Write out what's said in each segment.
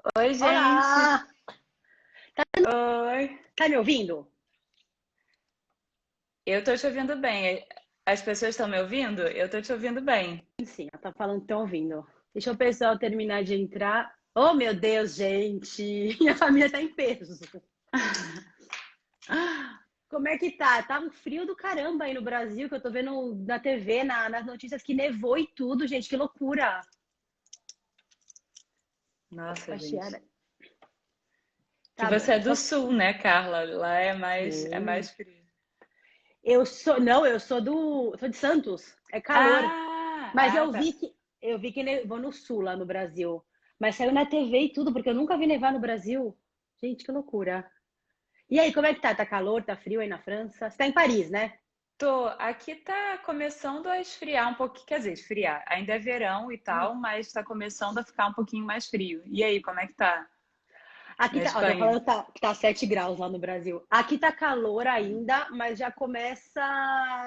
Oi, gente. Olá! Tá, Oi. tá me ouvindo? Eu tô te ouvindo bem. As pessoas estão me ouvindo? Eu tô te ouvindo bem. Sim, ela tá falando que estão ouvindo. Deixa o pessoal terminar de entrar. Oh, meu Deus, gente! Minha família tá em peso. Como é que tá? Tá um frio do caramba aí no Brasil, que eu tô vendo na TV, nas notícias que nevou e tudo, gente. Que loucura! Nossa, gente. Baixeada. Que Tá você é bom. do sul, né, Carla? Lá é Sim. mais frio. Não, eu sou de Santos. É calor. Mas Ah, tá. eu vi que nevou no sul, lá no Brasil. Mas saiu na TV e tudo, porque eu nunca vi nevar no Brasil. Gente, que loucura. E aí, como é que tá? Tá calor, tá frio aí na França? Você tá em Paris, né? Tô. Aqui tá começando a esfriar um pouquinho. Quer dizer, esfriar. Ainda é verão e tal, mas tá começando a ficar um pouquinho mais frio. E aí, como é que tá Aqui na tá, ó, tô Espanha? falando que tá 7 graus lá no Brasil. Aqui tá calor ainda, mas já começa,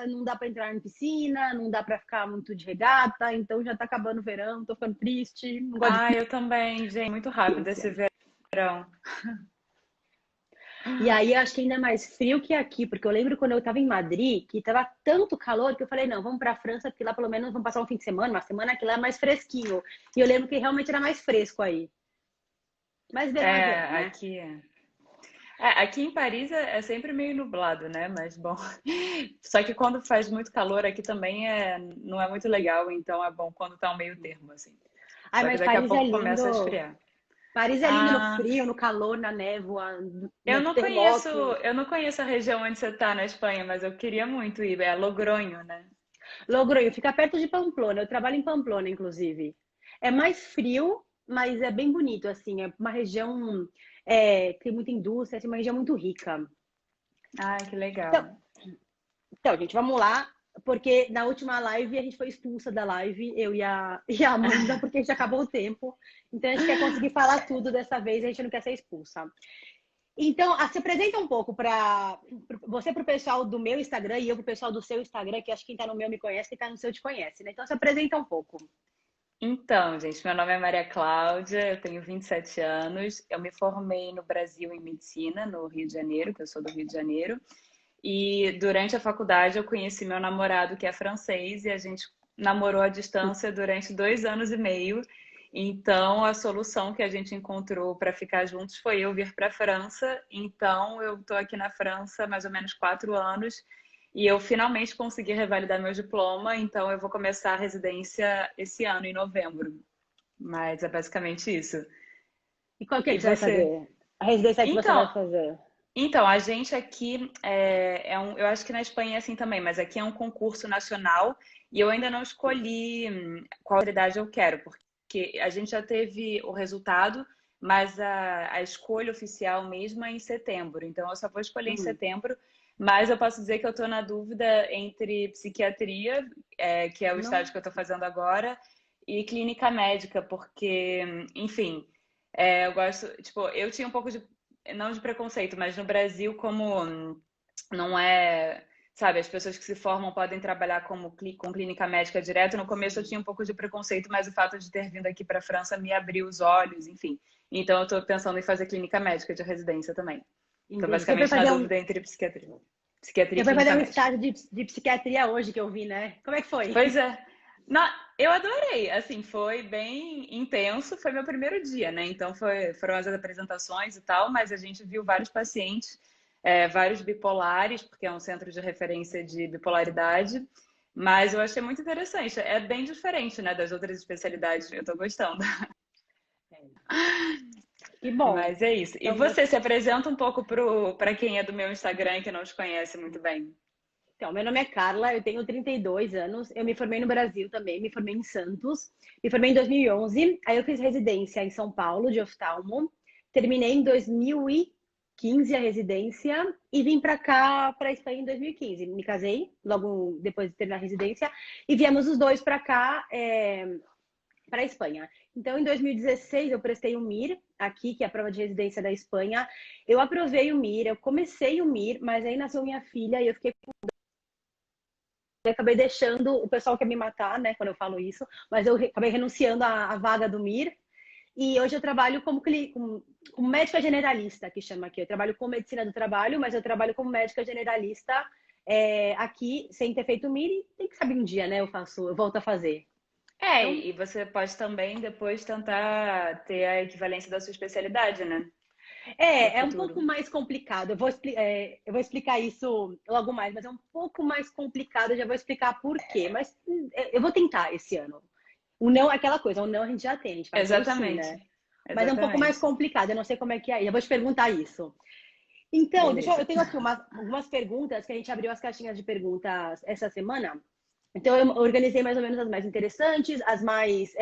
não dá pra entrar em piscina, não dá pra ficar muito de regata, então já tá acabando o verão, tô ficando triste, não gosto de Ah, eu também, gente. Muito rápido esse ciência. verão. E aí eu acho que ainda é mais frio que aqui, porque eu lembro quando eu estava em Madrid, que tava tanto calor que eu falei, não, vamos para a França, porque lá pelo menos vamos passar um fim de semana, uma semana que lá é mais fresquinho. E eu lembro que realmente era mais fresco aí. Mas verão é verão, É, né? aqui. Aqui em Paris é sempre meio nublado, né? Mas bom. Só que quando faz muito calor aqui também não é muito legal, então é bom quando tá um meio termo, assim. Ai, Só que mas daqui a Paris é pouco começa a lindo. esfriar. Paris é lindo no Ah, frio, no calor, na névoa, eu no não conheço, terremoto. eu não conheço a região onde você tá na Espanha, mas eu queria muito ir. É Logronho, né? Logronho fica perto de Pamplona. Eu trabalho em Pamplona, inclusive. É mais frio, mas é bem bonito, assim. É uma região, tem muita indústria, é uma região muito rica. Ai, que Então, legal. Então, gente, vamos lá, porque na última live a gente foi expulsa da live, eu e a Amanda, porque a gente acabou o tempo. Então, a gente quer conseguir falar tudo dessa vez, a gente não quer ser expulsa. Então, se apresenta um pouco para você, para o pessoal do meu Instagram e eu para o pessoal do seu Instagram, que acho que quem está no meu me conhece, quem está no seu te conhece, né? Então, se apresenta um pouco. Então, gente, meu nome é Maria Cláudia, eu tenho 27 anos. Eu me formei no Brasil em medicina, no Rio de Janeiro, que eu sou do Rio de Janeiro. E durante a faculdade eu conheci meu namorado, que é francês, e a gente namorou à distância durante 2 anos e meio. Então, a solução que a gente encontrou para ficar juntos foi eu vir para a França. Então, eu estou aqui na França há mais ou menos 4 anos e eu finalmente consegui revalidar meu diploma. Então, eu vou começar a residência esse ano, em novembro. Mas é basicamente isso. E qual que é E que você vai você? fazer? A residência que você vai Então, fazer? então, a gente aqui eu acho que na Espanha é assim também, mas aqui é um concurso nacional e eu ainda não escolhi qual idade eu quero, porque a gente já teve o resultado, mas a escolha oficial mesmo é em setembro. Então, eu só vou escolher em Hum, setembro, mas eu posso dizer que eu estou na dúvida entre psiquiatria, que é o estágio que não, eu estou fazendo agora, e clínica médica, porque, enfim. Eu gosto, tipo, eu tinha um pouco de não de preconceito, mas no Brasil, como não é, sabe, as pessoas que se formam podem trabalhar com clínica médica direto. No começo eu sim. tinha um pouco de preconceito, mas o fato de ter vindo aqui para a França me abriu os olhos, enfim. Então eu estou pensando em fazer clínica médica de residência também. Estou Entendi. Você foi basicamente na fazer dúvida entre psiquiatria você e foi fazer clínica um médica. estágio de psiquiatria hoje que eu vi, né? Como é que foi? Pois é. Eu adorei, assim, foi bem intenso, foi meu primeiro dia, né? Então foram as apresentações e tal, mas a gente viu vários pacientes, vários bipolares, porque é um centro de referência de bipolaridade, mas eu achei muito interessante. É bem diferente, né, das outras especialidades, eu tô gostando. Que bom. Mas é isso. E Então, você se apresenta um pouco para quem é do meu Instagram e que não te conhece muito bem. meu nome é Carla, eu tenho 32 anos, eu me formei no Brasil também, me formei em Santos, me formei em 2011, aí eu fiz residência em São Paulo, de oftalmo, terminei em 2015 a residência e vim para cá, para Espanha em 2015. Me casei logo depois de terminar a residência e viemos os dois para cá, para a Espanha. Então, em 2016, eu prestei o MIR aqui, que é a prova de residência da Espanha. Eu aprovei o MIR, eu comecei o MIR, mas aí nasceu minha filha e eu fiquei. Eu acabei deixando, o pessoal quer me matar, né, quando eu falo isso, mas eu acabei renunciando à vaga do MIR E hoje eu trabalho como médica generalista, que chama aqui. Eu trabalho com medicina do trabalho, mas eu trabalho como médica generalista aqui, sem ter feito MIR. Tem que saber um dia, né? Eu volto a fazer. Então, E você pode também depois tentar ter a equivalência da sua especialidade, né? No é um pouco futuro. mais complicado. Eu vou explicar isso logo mais, mas é um pouco mais complicado. Eu já vou explicar por quê. Mas eu vou tentar esse ano. O não é aquela coisa, o não a gente já tem, a gente vai ter o sim, né? Exatamente. Mas é um pouco mais Exatamente. complicado, eu não sei como é que é aí. Eu vou te perguntar isso. Então, Beleza. eu tenho aqui algumas perguntas, que a gente abriu as caixinhas de perguntas essa semana. Então, eu organizei mais ou menos as mais interessantes, as mais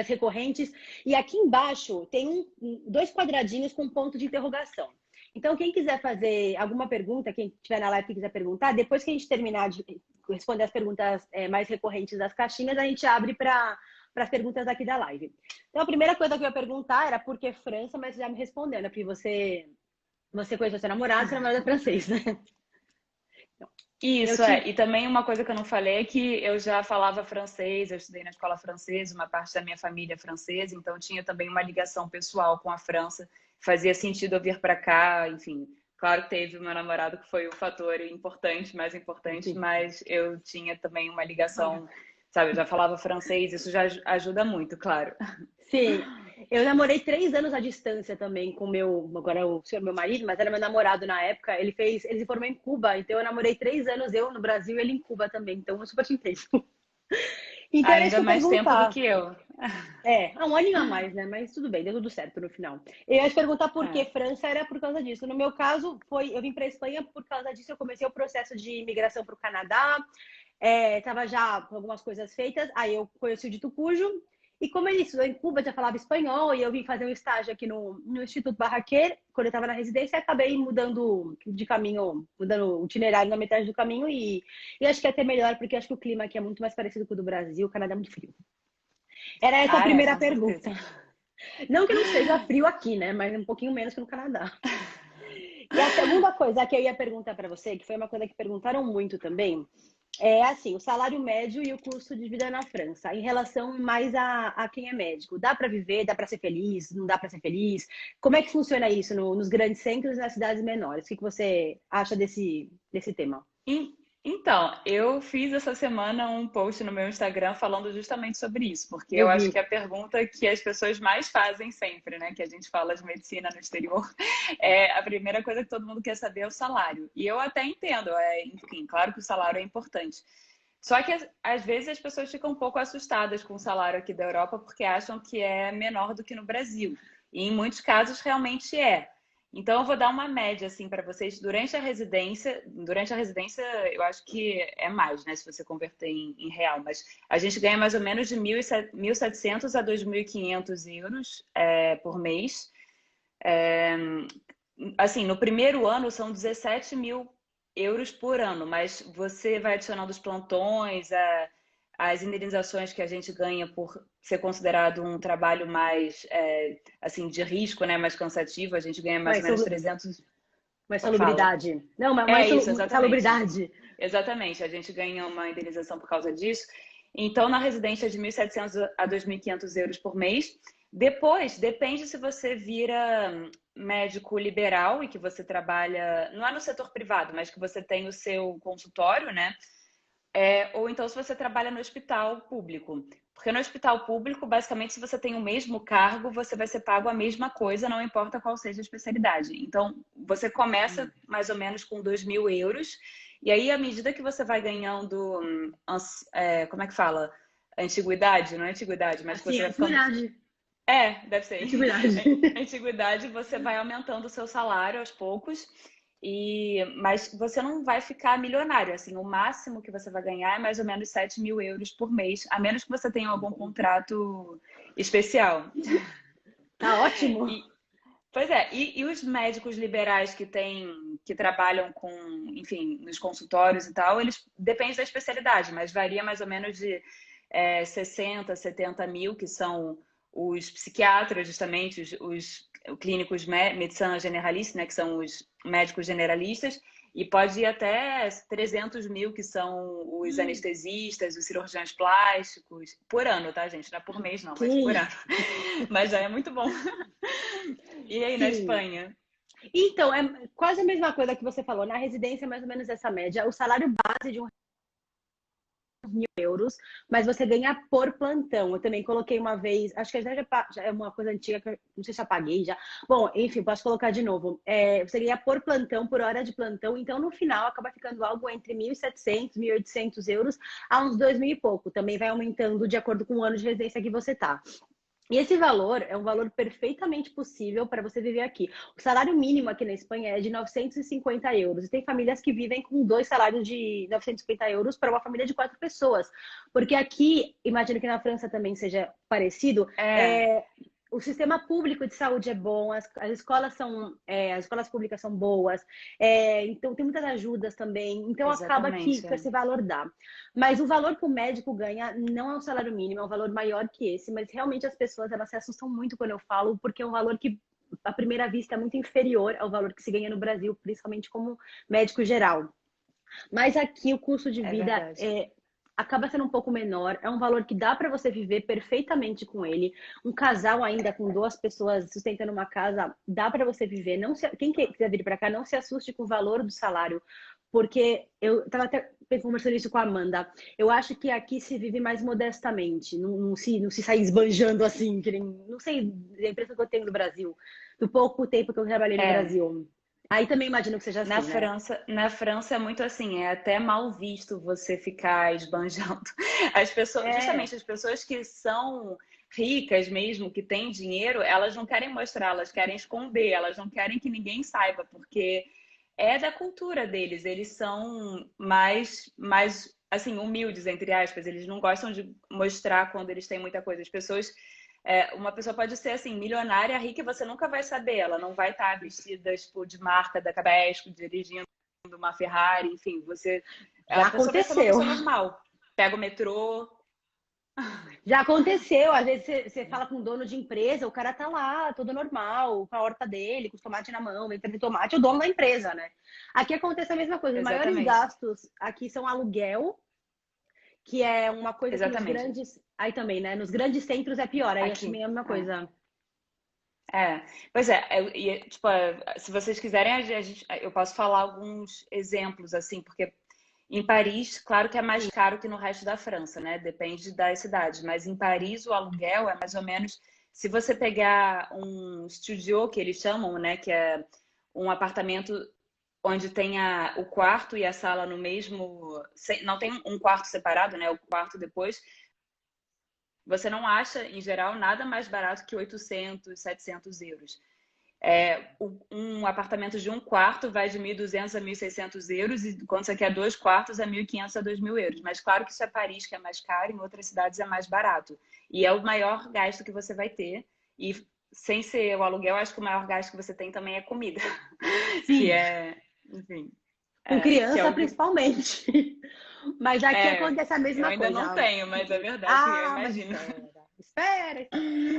recorrentes. E aqui embaixo tem dois quadradinhos com ponto de interrogação. Então, quem quiser fazer alguma pergunta, quem estiver na live e quiser perguntar, depois que a gente terminar de responder as perguntas mais recorrentes das caixinhas, a gente abre para as perguntas aqui da live. Então, a primeira coisa que eu ia perguntar era por que França, mas já me respondeu, né? Porque você conheceu seu namorado é francês, né? Eu Isso tive. é. E também uma coisa que eu não falei é que eu já falava francês, eu estudei na escola francesa, uma parte da minha família é francesa, então tinha também uma ligação pessoal com a França. Fazia sentido eu vir para cá, enfim. Claro que teve o meu namorado que foi o fator importante, mais importante, mas eu tinha também uma ligação, sabe? Eu já falava francês, isso já ajuda muito, claro. Sim, eu namorei 3 anos à distância também com agora o senhor meu marido, mas era meu namorado na época. Ele se formou em Cuba, então eu namorei 3 anos, eu no Brasil e ele em Cuba também, então eu super te entendo. Então era isso Ainda que eu ia mais tempo do perguntar. que eu. Um aninho a mais, né? Mas tudo bem, deu tudo certo no final. Eu ia te perguntar por que É. França era por causa disso. No meu caso, eu vim para Espanha por causa disso. Eu comecei o processo de imigração para o Canadá, tava já com algumas coisas feitas. Aí eu conheci o Dito Cujo. E como ele estudou em Cuba, já falava espanhol, e eu vim fazer um estágio aqui no Instituto Barraquer, quando eu estava na residência, acabei mudando de caminho, mudando o itinerário na metade do caminho, e acho que é até melhor, porque acho que o clima aqui é muito mais parecido com o do Brasil, o Canadá é muito frio. Era essa a Ah, é, primeira com pergunta. certeza. Não que não seja frio aqui, né? Mas um pouquinho menos que no Canadá. E a segunda coisa que eu ia perguntar para você, que foi uma coisa que perguntaram muito também, é assim, o salário médio e o custo de vida na França, em relação mais a quem é médico. Dá para viver, dá para ser feliz, não dá para ser feliz? Como é que funciona isso nos grandes centros e nas cidades menores? O que você acha desse tema? Então, eu fiz essa semana um post no meu Instagram falando justamente sobre isso, porque Eu eu acho vi. que é a pergunta que as pessoas mais fazem sempre, né, que a gente fala de medicina no exterior, é a primeira coisa que todo mundo quer saber é o salário. E eu até entendo, enfim, claro que o salário é importante. Só que às vezes as pessoas ficam um pouco assustadas com o salário aqui da Europa porque acham que é menor do que no Brasil. E em muitos casos realmente é. Então eu vou dar uma média assim para vocês durante a residência. Durante a residência eu acho que é mais, né, se você converter em real, mas a gente ganha mais ou menos de 1.700 a 2.500 euros por mês. Assim, no primeiro ano são 17 mil euros por ano, mas você vai adicionando os plantões, as indenizações que a gente ganha por ser considerado um trabalho mais, assim, de risco, né, mais cansativo, a gente ganha mais ou Mais, menos 300. mais Fala. salubridade. Não, É isso, exatamente. salubridade. Exatamente, a gente ganha uma indenização por causa disso. Então, na residência de 1.700 a 2.500 euros por mês. Depois, depende se você vira médico liberal e que você trabalha, não é no setor privado, mas que você tem o seu consultório, né? Ou então se você trabalha no hospital público. Porque no hospital público, basicamente, se você tem o mesmo cargo, você vai ser pago a mesma coisa, não importa qual seja a especialidade. Então, você começa mais ou menos com 2.000 euros, e aí, à medida que você vai ganhando, como é que fala? Antiguidade, não é antiguidade, mas que Assim, você vai ficando. antiguidade. Deve ser. Antiguidade. Antiguidade, você vai aumentando o seu salário aos poucos, mas você não vai ficar milionário. Assim, o máximo que você vai ganhar é mais ou menos 7.000 euros por mês, a menos que você tenha algum contrato especial. Tá ótimo. Pois é, e os médicos liberais que trabalham com, enfim, nos consultórios e tal, eles depende da especialidade, mas varia mais ou menos de 60, 70 mil, que são os psiquiatras, justamente, os clínicos medicina generalista, né, que são os médicos generalistas, E pode ir até 300 mil, que são os anestesistas, os cirurgiões plásticos, por ano, tá, gente? Não é por mês, não, mas por Sim, ano. Mas já é muito bom. E aí, na sim. Espanha? Então, é quase a mesma coisa que você falou. Na residência, é mais ou menos essa média. O salário base de um euros, mas você ganha por plantão. Eu também coloquei uma vez, acho que já é uma coisa antiga, que eu não sei se eu apaguei já. Bom, enfim, posso colocar de novo. Você ganha por plantão, por hora de plantão, então no final acaba ficando algo entre 1.700, 1.800 euros a uns 2.000 e pouco. Também vai aumentando de acordo com o ano de residência que você tá. E esse valor é um valor perfeitamente possível para você viver aqui. O salário mínimo aqui na Espanha é de 950 euros. E tem famílias que vivem com dois salários de 950 euros para uma família de 4 pessoas. Porque aqui, imagino que na França também seja parecido, É, o sistema público de saúde é bom, as escolas as escolas públicas são boas, então tem muitas ajudas também, então acaba exatamente. que É. esse valor dá. Mas o valor que o médico ganha não é um salário mínimo, é um valor maior que esse, mas realmente as pessoas elas se assustam muito quando eu falo, porque é um valor que à primeira vista é muito inferior ao valor que se ganha no Brasil, principalmente como médico geral. Mas aqui o custo de É vida verdade. acaba sendo um pouco menor, é um valor que dá para você viver perfeitamente com ele. Um casal ainda com 2 pessoas sustentando uma casa, dá para você viver. Não se, quem quiser vir para cá, não se assuste com o valor do salário, porque eu estava até conversando isso com a Amanda. Eu acho que aqui se vive mais modestamente, não se sai esbanjando assim, que nem, não sei, a impressão que eu tenho do Brasil, do pouco tempo que eu trabalhei no É, Brasil. Aí também imagino que seja assim, né? Na França é muito assim, é até mal visto você ficar esbanjando. As pessoas, É, justamente as pessoas que são ricas mesmo, que têm dinheiro, elas não querem mostrar, elas querem esconder, elas não querem que ninguém saiba, porque é da cultura deles, eles são mais assim, humildes, entre aspas, eles não gostam de mostrar quando eles têm muita coisa. As pessoas uma pessoa pode ser assim, milionária, rica, e você nunca vai saber. Ela não vai estar vestida tipo, de marca da Cabesco, dirigindo uma Ferrari, enfim, a já pessoa vai ser uma aconteceu. pessoa normal. Pega o metrô. Já aconteceu, às vezes você fala com um dono de empresa, o cara tá lá, todo normal, com a horta dele, com os tomates na mão, vem trazer tomate, é o dono da empresa, né? Aqui acontece a mesma coisa. Os maiores Exatamente. gastos aqui são aluguel, que é uma coisa que nos Exatamente. grandes. Aí também, né? Nos grandes centros é pior, aí acho Aqui. também a mesma É. coisa. Pois tipo, se vocês quiserem, eu posso falar alguns exemplos, assim, porque em Paris, claro que é mais caro que no resto da França, né? Depende das cidades, mas em Paris o aluguel é mais ou menos, se você pegar um studio, que eles chamam, né? Que é um apartamento onde tem o quarto e a sala no mesmo, não tem um quarto separado, né? O quarto depois, você não acha, em geral, nada mais barato que 800, 700 euros. Um apartamento de um quarto vai de 1.200 a 1.600 euros, e quando você quer 2 quartos, é 1.500 a 2.000 euros. Mas claro que isso é Paris, que é mais caro, em outras cidades é mais barato. E é o maior gasto que você vai ter. E sem ser o aluguel, acho que o maior gasto que você tem também é comida, que Sim, é, enfim, com que é criança o que. principalmente. Mas aqui acontece a Eu mesma ainda não coisa. tenho, mas é verdade, eu Ah, mas imagino. espera.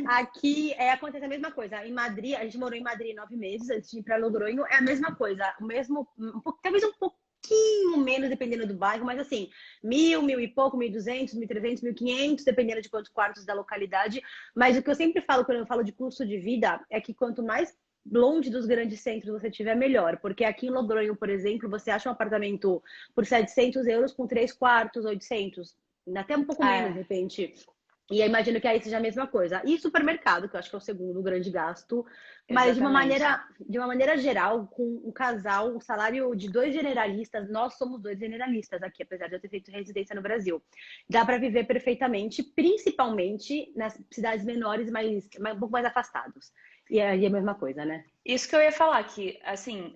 Aqui acontece a mesma coisa. Em Madrid, a gente morou em Madrid 9 meses antes de ir para Logronho, é a mesma coisa. O mesmo, talvez um pouquinho menos dependendo do bairro, mas assim, 1.000, 1.000 e pouco, 1.200, 1.300, 1.500, dependendo de quantos quartos da localidade. Mas o que eu sempre falo quando eu falo de custo de vida é que quanto mais longe dos grandes centros você tiver, melhor. Porque aqui em Logronho, por exemplo, você acha um apartamento por 700 euros com 3 quartos, 800. Até um pouco menos, de É, repente. E eu imagino que aí seja a mesma coisa. E supermercado, que eu acho que é o segundo grande gasto. Mas exatamente. de uma maneira geral, com um casal, o salário de 2 generalistas, nós somos 2 generalistas aqui, apesar de eu ter feito residência no Brasil. Dá para viver perfeitamente, principalmente nas cidades menores, um pouco mais afastados. E aí é a mesma coisa, né? Isso que eu ia falar, que, assim,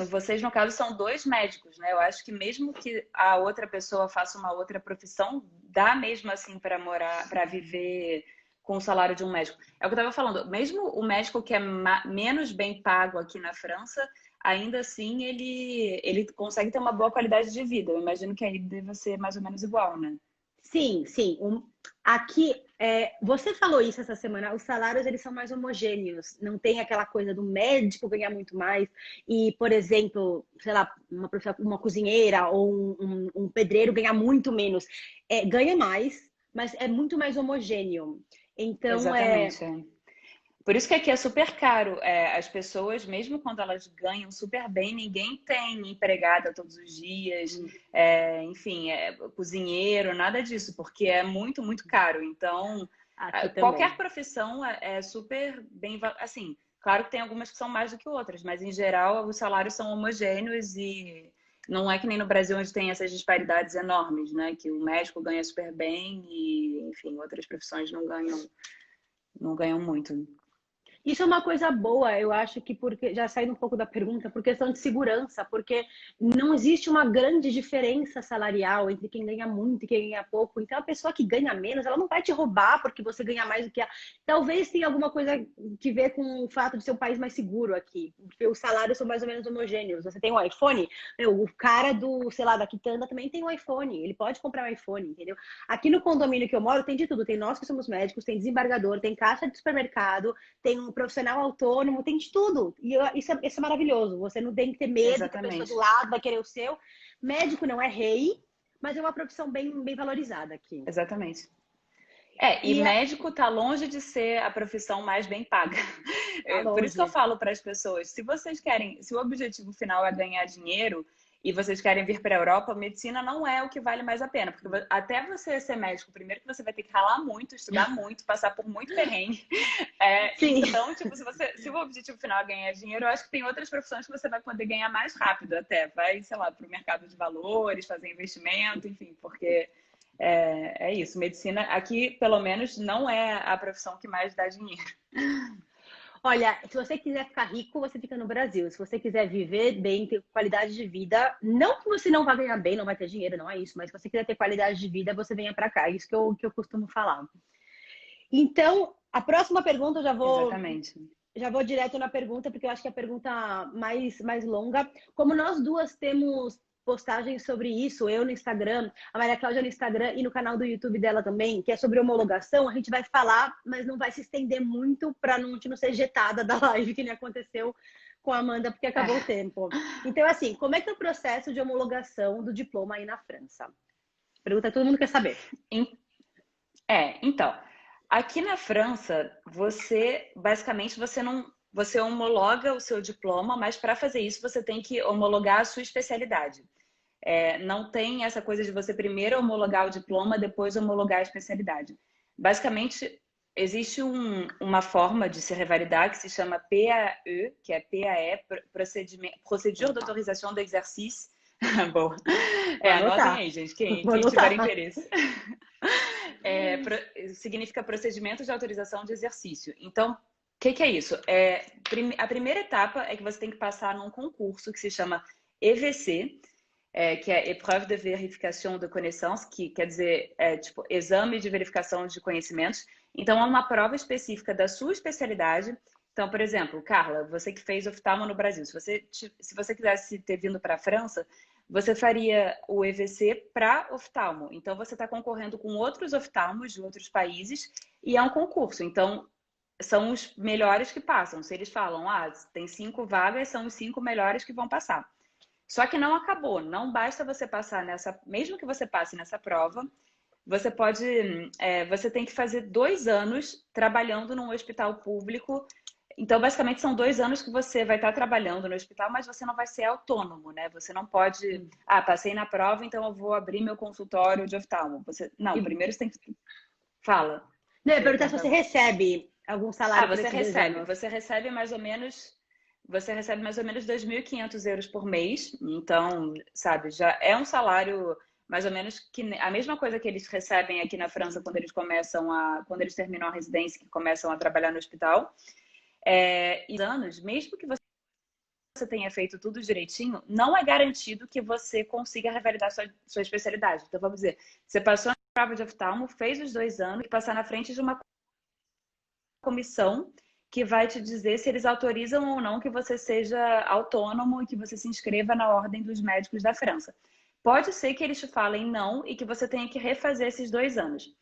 vocês, no caso, são dois médicos, né? Eu acho que mesmo que a outra pessoa faça uma outra profissão, dá mesmo, assim, para morar, para viver com o salário de um médico. É o que eu estava falando, mesmo o médico que é menos bem pago aqui na França, ainda assim ele consegue ter uma boa qualidade de vida. Eu imagino que aí deva ser mais ou menos igual, né? Sim, sim. Aqui Você falou isso essa semana, os salários eles são mais homogêneos, não tem aquela coisa do médico ganhar muito mais e, por exemplo, sei lá, uma cozinheira ou um pedreiro ganhar muito menos. Ganha mais, mas é muito mais homogêneo. Então, Exatamente. Por isso que aqui é super caro. As pessoas, mesmo quando elas ganham super bem, ninguém tem empregada todos os dias, enfim, cozinheiro, nada disso, porque é muito, muito caro. Então, aqui qualquer também. profissão é super bem, assim, claro que tem algumas que são mais do que outras, mas em geral os salários são homogêneos e não é que nem no Brasil onde tem essas disparidades enormes, né? Que o médico ganha super bem e, enfim, outras profissões não ganham muito. Isso é uma coisa boa, eu acho que porque já saindo um pouco da pergunta, por questão de segurança, porque não existe uma grande diferença salarial entre quem ganha muito e quem ganha pouco. Então a pessoa que ganha menos, ela não vai te roubar porque você ganha mais do que a. Talvez tenha alguma coisa que ver com o fato de ser um país mais seguro aqui, porque os salários são mais ou menos homogêneos. Você tem um iPhone, o cara do, sei lá, da quitanda também tem um iPhone, ele pode comprar um iPhone, entendeu? Aqui no condomínio que eu moro tem de tudo, tem nós que somos médicos, tem desembargador, tem caixa de supermercado, tem um profissional autônomo, tem de tudo. E isso é maravilhoso. Você não tem que ter medo que a pessoa do Exatamente. lado vai querer o seu. Médico não é rei, mas é uma profissão bem, bem valorizada aqui. Exatamente. E E médico tá longe de ser a profissão mais bem paga. tá Por isso que eu longe. falo para as pessoas, se vocês querem, se o objetivo final é ganhar dinheiro e vocês querem vir para a Europa, medicina não é o que vale mais a pena, porque até você ser médico, primeiro que você vai ter que ralar muito, estudar muito, passar por muito perrengue. Sim. Então, tipo, se o objetivo final é ganhar dinheiro, eu acho que tem outras profissões que você vai poder ganhar mais rápido até. Vai, sei lá, para o mercado de valores, fazer investimento, enfim, porque é isso. Medicina, aqui, pelo menos, não é a profissão que mais dá dinheiro. Olha, se você quiser ficar rico, você fica no Brasil. Se você quiser viver bem, ter qualidade de vida, não que você não vá ganhar bem, não vai ter dinheiro, não é isso, mas se você quiser ter qualidade de vida, você venha para cá. É isso que eu costumo falar. Então, a próxima pergunta eu Exatamente. já vou direto na pergunta, porque eu acho que é a pergunta mais longa. Como nós duas temos postagens sobre isso, eu no Instagram, a Maria Cláudia no Instagram e no canal do YouTube dela também, que é sobre homologação, a gente vai falar, mas não vai se estender muito para a gente não ser ejetada da live, que nem aconteceu com a Amanda, porque acabou o tempo. Então, assim, como é que é o processo de homologação do diploma aí na França? Pergunta que todo mundo quer saber. Então, aqui na França, basicamente você homologa o seu diploma, mas para fazer isso você tem que homologar a sua especialidade. Não tem essa coisa de você primeiro homologar o diploma, depois homologar a especialidade. Basicamente, existe uma forma de se revalidar que se chama PAE, que é PAE, Procédure d'Autorisation d'Exercice. Boa. Vou Anotem anotar. aí, gente, quem Vou tiver anotar. interesse. Significa procedimento de autorização de exercício. Então, o que é isso? A primeira etapa é que você tem que passar num concurso que se chama EVC, que é Épreuve de Vérification de Connaissances, que quer dizer, tipo, exame de verificação de conhecimentos. Então, é uma prova específica da sua especialidade. Então, por exemplo, Carla, você que fez oftalmo no Brasil, se você quisesse ter vindo para a França, você faria o EVC para oftalmo. Então, você está concorrendo com outros oftalmos de outros países e é um concurso. Então, são os melhores que passam. Se eles falam, tem 5 vagas, são os 5 melhores que vão passar. Só que não acabou. Não basta você passar mesmo que você passe nessa prova, você tem que fazer 2 anos trabalhando num hospital público. Então, basicamente, são 2 anos que você vai estar trabalhando no hospital, mas você não vai ser autônomo, né? Você não pode, passei na prova, então eu vou abrir meu consultório de oftalmo. Não, E, primeiro você tem que... Fala. não, eu ia Você ia perguntar se você perguntar. recebe algum salário por esses 2 anos. Você recebe mais ou menos 2.500 euros por mês. Então, sabe, já é um salário mais ou menos que a mesma coisa que eles recebem aqui na França quando eles terminam a residência, que começam a trabalhar no hospital. E anos, mesmo que você tenha feito tudo direitinho, não é garantido que você consiga revalidar sua especialidade. Então, vamos dizer, você passou na prova de oftalmo, fez os 2 anos, e passar na frente de uma comissão que vai te dizer se eles autorizam ou não que você seja autônomo e que você se inscreva na Ordem dos Médicos da França. Pode ser que eles te falem não e que você tenha que refazer esses 2 anos.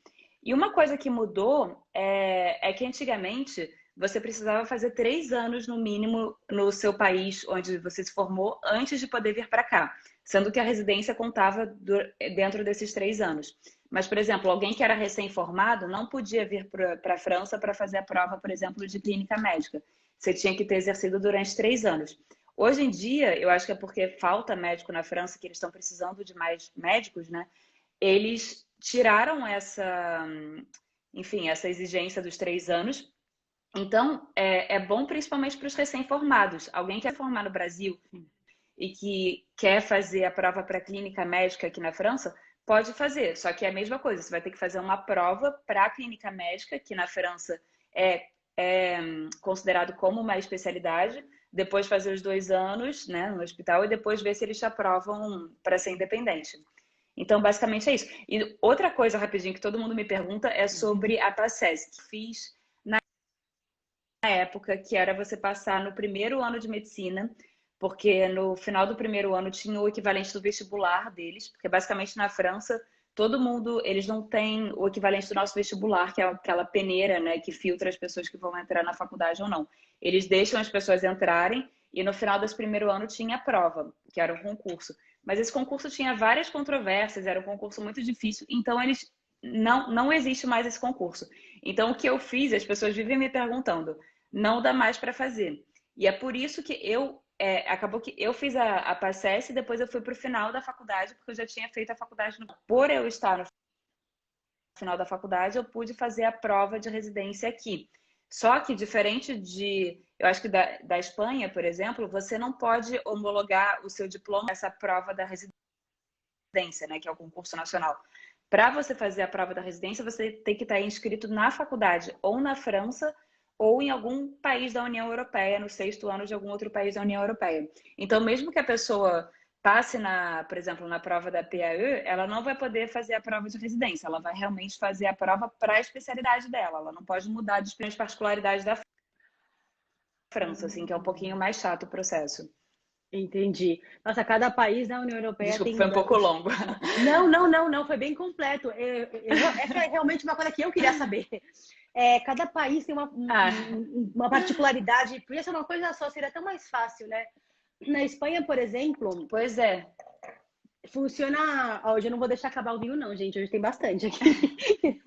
E uma coisa que mudou é que antigamente você precisava fazer 3 anos no mínimo no seu país onde você se formou antes de poder vir para cá, sendo que a residência contava dentro desses 3 anos. Mas, por exemplo, alguém que era recém-formado não podia vir para a França para fazer a prova, por exemplo, de clínica médica. Você tinha que ter exercido durante 3 anos. Hoje em dia, eu acho que é porque falta médico na França, que eles estão precisando de mais médicos, né? Eles tiraram enfim, essa exigência dos 3 anos. Então, é bom principalmente para os recém-formados. Alguém que quer formar no Brasil e que quer fazer a prova para clínica médica aqui na França, pode fazer. Só que é a mesma coisa, você vai ter que fazer uma prova para a clínica médica, que na França é considerado como uma especialidade, depois fazer os 2 anos, né, no hospital e depois ver se eles te aprovam para ser independente. Então, basicamente é isso. E outra coisa, rapidinho, que todo mundo me pergunta é sobre a PACES, que fiz na época, que era você passar no primeiro ano de medicina, porque no final do primeiro ano tinha o equivalente do vestibular deles, porque basicamente na França, todo mundo, eles não têm o equivalente do nosso vestibular, que é aquela peneira, né, que filtra as pessoas que vão entrar na faculdade ou não. Eles deixam as pessoas entrarem e no final desse primeiro ano tinha a prova, que era um concurso. Mas esse concurso tinha várias controvérsias, era um concurso muito difícil, então eles não existe mais esse concurso. Então o que eu fiz, as pessoas vivem me perguntando, não dá mais para fazer. E é por isso que acabou que eu fiz a PACES e depois eu fui para o final da faculdade, porque eu já tinha feito a faculdade. Por eu estar no final da faculdade, eu pude fazer a prova de residência aqui. Só que diferente eu acho que da Espanha, por exemplo, você não pode homologar o seu diploma nessa prova da residência, né, que é o concurso nacional. Para você fazer a prova da residência, você tem que estar inscrito na faculdade, ou na França, ou em algum país da União Europeia, no 6º ano de algum outro país da União Europeia. Então, mesmo que a pessoa passe, por exemplo, na prova da PAE, ela não vai poder fazer a prova de residência, ela vai realmente fazer a prova para a especialidade dela, ela não pode mudar de particularidades da França, assim, que é um pouquinho mais chato o processo. Entendi. Nossa, cada país da União Europeia Desculpa, tem... foi um pouco longo. Não, foi bem completo. Essa é realmente uma coisa que eu queria saber. Cada país tem uma particularidade, podia ser uma coisa só, seria tão mais fácil, né? Na Espanha, por exemplo, Pois é. funciona... Hoje eu não vou deixar acabar o vinho, não, gente. Hoje tem bastante aqui.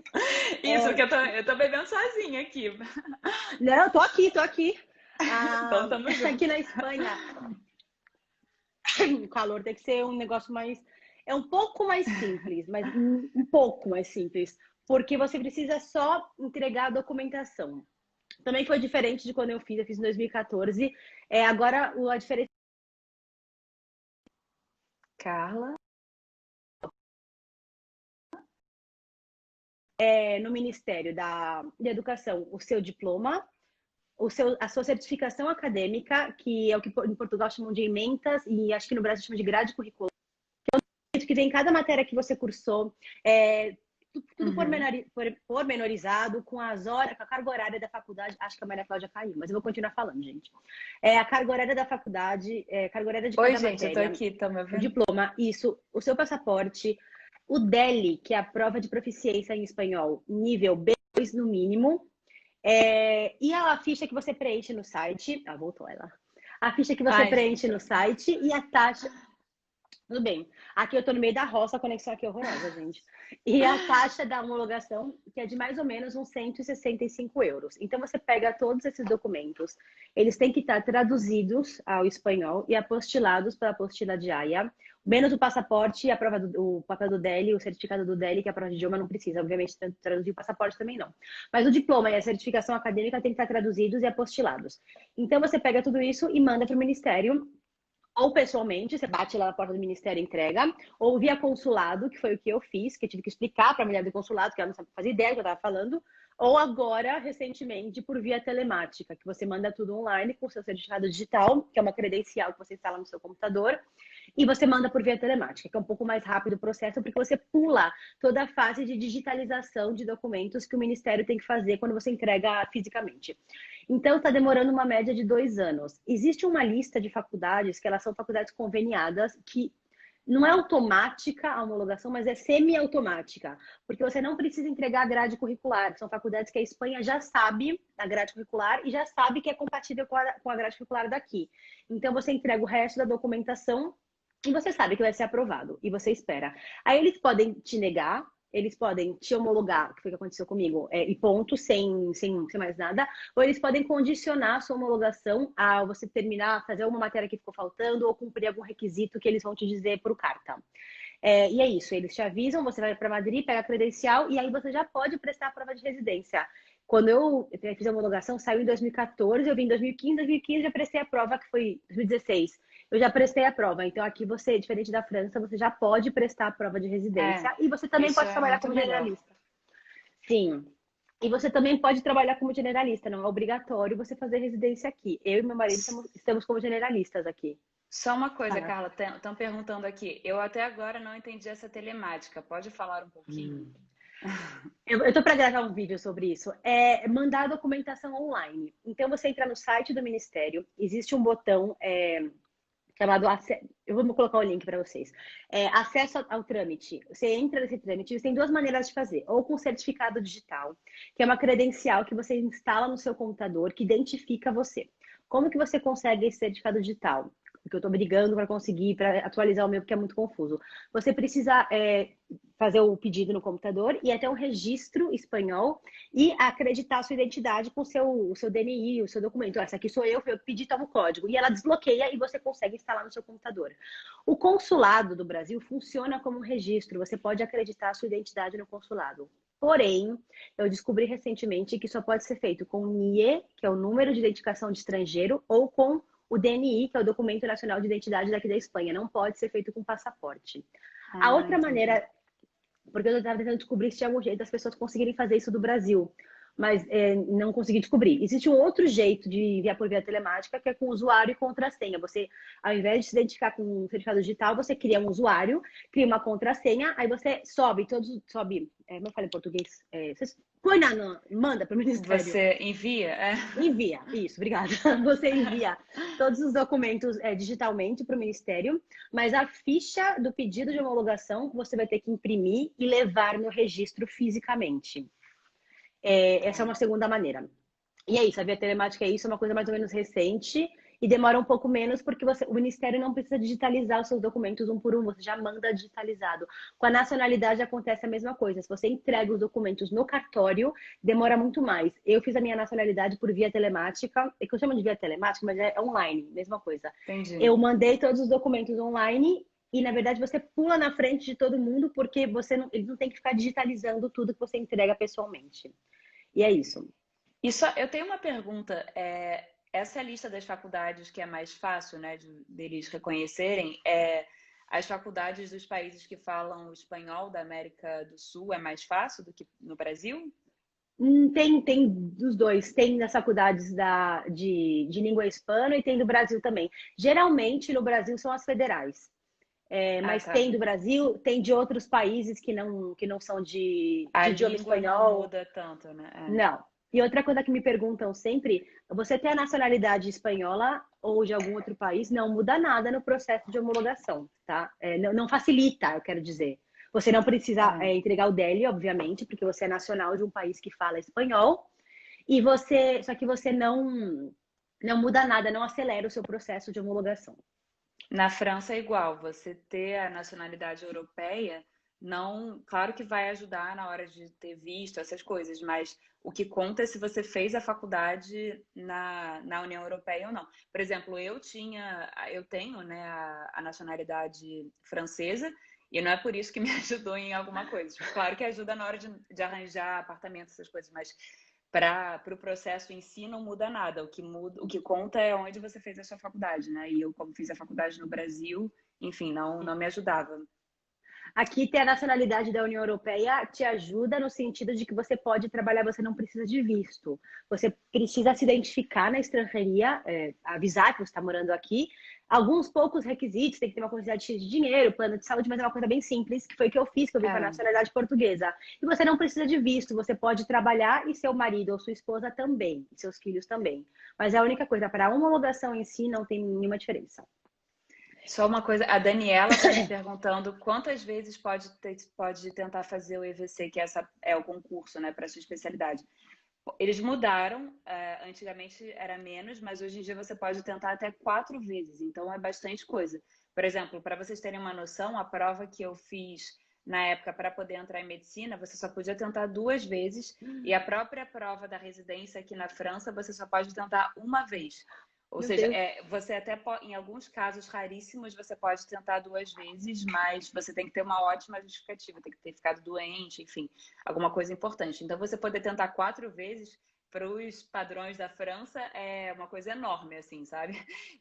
Isso, que eu tô bebendo sozinha aqui. Não, tô aqui. Então, tamo junto. Aqui na Espanha, o calor tem que ser um negócio mais... É um pouco mais simples, mas um pouco mais simples. Porque você precisa só entregar a documentação. Também foi diferente de quando eu fiz em 2014. Agora, a diferença... Carla? no Ministério da Educação, o seu diploma, a sua certificação acadêmica, que é o que em Portugal chamam de ementas, e acho que no Brasil chamam de grade curricular, que tem cada matéria que você cursou, tudo pormenorizado, com a carga horária da faculdade. Acho que a Maria Cláudia caiu, mas eu vou continuar falando, gente. A carga horária da faculdade, carga horária de cada gente, matéria. Eu tô aqui, tá me ouvindo? O diploma, isso, o seu passaporte, o DELI, que é a prova de proficiência em espanhol, nível B2 no mínimo, e a ficha que você preenche no site. Voltou ela. A ficha que você preenche no site e a taxa... Tudo bem. Aqui eu tô no meio da roça, a conexão aqui é horrorosa, gente. E a taxa da homologação, que é de mais ou menos uns 165 euros. Então, você pega todos esses documentos, eles têm que estar traduzidos ao espanhol e apostilados pela apostila de Haia, menos o passaporte e o papel do DELI, o certificado do DELI, que é a prova de idioma, não precisa, obviamente, traduzir o passaporte também não. Mas o diploma e a certificação acadêmica têm que estar traduzidos e apostilados. Então, você pega tudo isso e manda para o Ministério, ou pessoalmente, você bate lá na porta do Ministério e entrega, ou via consulado, que foi o que eu fiz, que eu tive que explicar para a mulher do consulado, que ela não fazia ideia do que eu estava falando, ou agora, recentemente, por via telemática, que você manda tudo online com o seu certificado digital, que é uma credencial que você instala no seu computador, e você manda por via telemática, que é um pouco mais rápido o processo, porque você pula toda a fase de digitalização de documentos que o Ministério tem que fazer quando você entrega fisicamente. Então, está demorando uma média de 2 anos. Existe uma lista de faculdades, que elas são faculdades conveniadas, que não é automática a homologação, mas é semi-automática, porque você não precisa entregar a grade curricular. São faculdades que a Espanha já sabe a grade curricular e já sabe que é compatível com a grade curricular daqui. Então, você entrega o resto da documentação e você sabe que vai ser aprovado, e você espera. Aí eles podem te negar, eles podem te homologar, que foi o que aconteceu comigo, e ponto, sem mais nada, ou eles podem condicionar a sua homologação a você terminar, fazer alguma matéria que ficou faltando, ou cumprir algum requisito que eles vão te dizer por carta. E é isso, eles te avisam, você vai para Madrid, pega a credencial, e aí você já pode prestar a prova de residência. Quando eu fiz a homologação, saiu em 2014, eu vim em 2015 já prestei a prova, que foi 2016. Eu já prestei a prova. Então, aqui você, diferente da França, você já pode prestar a prova de residência e você também pode trabalhar como generalista. Sim. E você também pode trabalhar como generalista, não é obrigatório você fazer residência aqui. Eu e meu marido estamos como generalistas aqui. Só uma coisa, Carla, estão perguntando aqui. Eu até agora não entendi essa telemática. Pode falar um pouquinho? Eu estou para gravar um vídeo sobre isso. É mandar a documentação online. Então, você entra no site do Ministério, existe um botão chamado... Eu vou colocar o link para vocês. Acesso ao trâmite. Você entra nesse trâmite, você tem duas maneiras de fazer. Ou com certificado digital, que é uma credencial que você instala no seu computador, que identifica você. Como que você consegue esse certificado digital? Porque eu estou brigando para conseguir, para atualizar o meu, porque é muito confuso. Você precisa fazer o pedido no computador e até um registro espanhol e acreditar a sua identidade com o seu DNI, o seu documento. Essa aqui sou eu pedi, toma o código. E ela desbloqueia e você consegue instalar no seu computador. O consulado do Brasil funciona como um registro. Você pode acreditar a sua identidade no consulado. Porém, eu descobri recentemente que só pode ser feito com o NIE, que é o número de identificação de estrangeiro, ou com o DNI, que é o Documento Nacional de Identidade daqui da Espanha. Não pode ser feito com passaporte. A outra maneira, porque eu estava tentando descobrir se tinha algum jeito das pessoas conseguirem fazer isso do Brasil, mas não consegui descobrir. Existe um outro jeito de enviar por via telemática, que é com usuário e contrassenha. Você, ao invés de se identificar com um certificado digital, você cria um usuário, cria uma contrassenha, aí você sobe, como eu falo em português? Você manda para o Ministério. Você envia? Envia, isso, obrigada. Você envia todos os documentos digitalmente para o Ministério, mas a ficha do pedido de homologação você vai ter que imprimir e levar no registro fisicamente. Essa é uma segunda maneira. E é isso, a via telemática é isso, é uma coisa mais ou menos recente e demora um pouco menos porque o Ministério não precisa digitalizar os seus documentos um por um, você já manda digitalizado. Com a nacionalidade acontece a mesma coisa. Se você entrega os documentos no cartório, demora muito mais. Eu fiz a minha nacionalidade por via telemática, é que eu chamo de via telemática, mas é online, mesma coisa. Entendi. Eu mandei todos os documentos online e, na verdade, você pula na frente de todo mundo porque eles não têm que ficar digitalizando tudo que você entrega pessoalmente. E é isso. Eu tenho uma pergunta. Essa lista das faculdades que é mais fácil, né, deles reconhecerem, as faculdades dos países que falam espanhol da América do Sul é mais fácil do que no Brasil? Tem dos dois. Tem nas faculdades de língua hispana e tem do Brasil também. Geralmente, no Brasil, são as federais. Mas tá. tem do Brasil, tem de outros países que não são de idioma espanhol. Não muda tanto, né? Não. E outra coisa que me perguntam sempre, você tem a nacionalidade espanhola ou de algum outro país, não muda nada no processo de homologação, tá? Não facilita, eu quero dizer. Você não precisa entregar o DELI, obviamente, porque você é nacional de um país que fala espanhol, só que você não muda nada, não acelera o seu processo de homologação. Na França é igual, você ter a nacionalidade europeia, não, claro que vai ajudar na hora de ter visto essas coisas, mas o que conta é se você fez a faculdade na União Europeia ou não. Por exemplo, eu tenho, né, a nacionalidade francesa e não é por isso que me ajudou em alguma coisa. Claro que ajuda na hora de arranjar apartamento, essas coisas, mas para o processo em si não muda nada. O que conta é onde você fez a sua faculdade, né? E eu, como fiz a faculdade no Brasil, enfim, não me ajudava. Aqui ter a nacionalidade da União Europeia te ajuda no sentido de que você pode trabalhar, você não precisa de visto. Você precisa se identificar na estrangeria, avisar que você está morando aqui. Alguns poucos requisitos, tem que ter uma quantidade X de dinheiro, plano de saúde, mas é uma coisa bem simples, que foi o que eu fiz, que eu vim para a nacionalidade portuguesa. E você não precisa de visto, você pode trabalhar e seu marido ou sua esposa também, e seus filhos também. Mas é a única coisa, para a homologação em si não tem nenhuma diferença. Só uma coisa, a Daniela está me perguntando quantas vezes pode tentar fazer o EVC, que essa é o concurso, né, para sua especialidade. Eles mudaram, antigamente era menos, mas hoje em dia você pode tentar até 4 vezes, então é bastante coisa. Por exemplo, para vocês terem uma noção, a prova que eu fiz na época para poder entrar em medicina, você só podia tentar 2 vezes, e a própria prova da residência aqui na França, você só pode tentar uma vez. Ou Meu seja, Deus. você até em alguns casos raríssimos, você pode tentar 2 vezes, mas você tem que ter uma ótima justificativa, tem que ter ficado doente, enfim, alguma coisa importante. Então, você poder tentar 4 vezes para os padrões da França é uma coisa enorme, assim, sabe?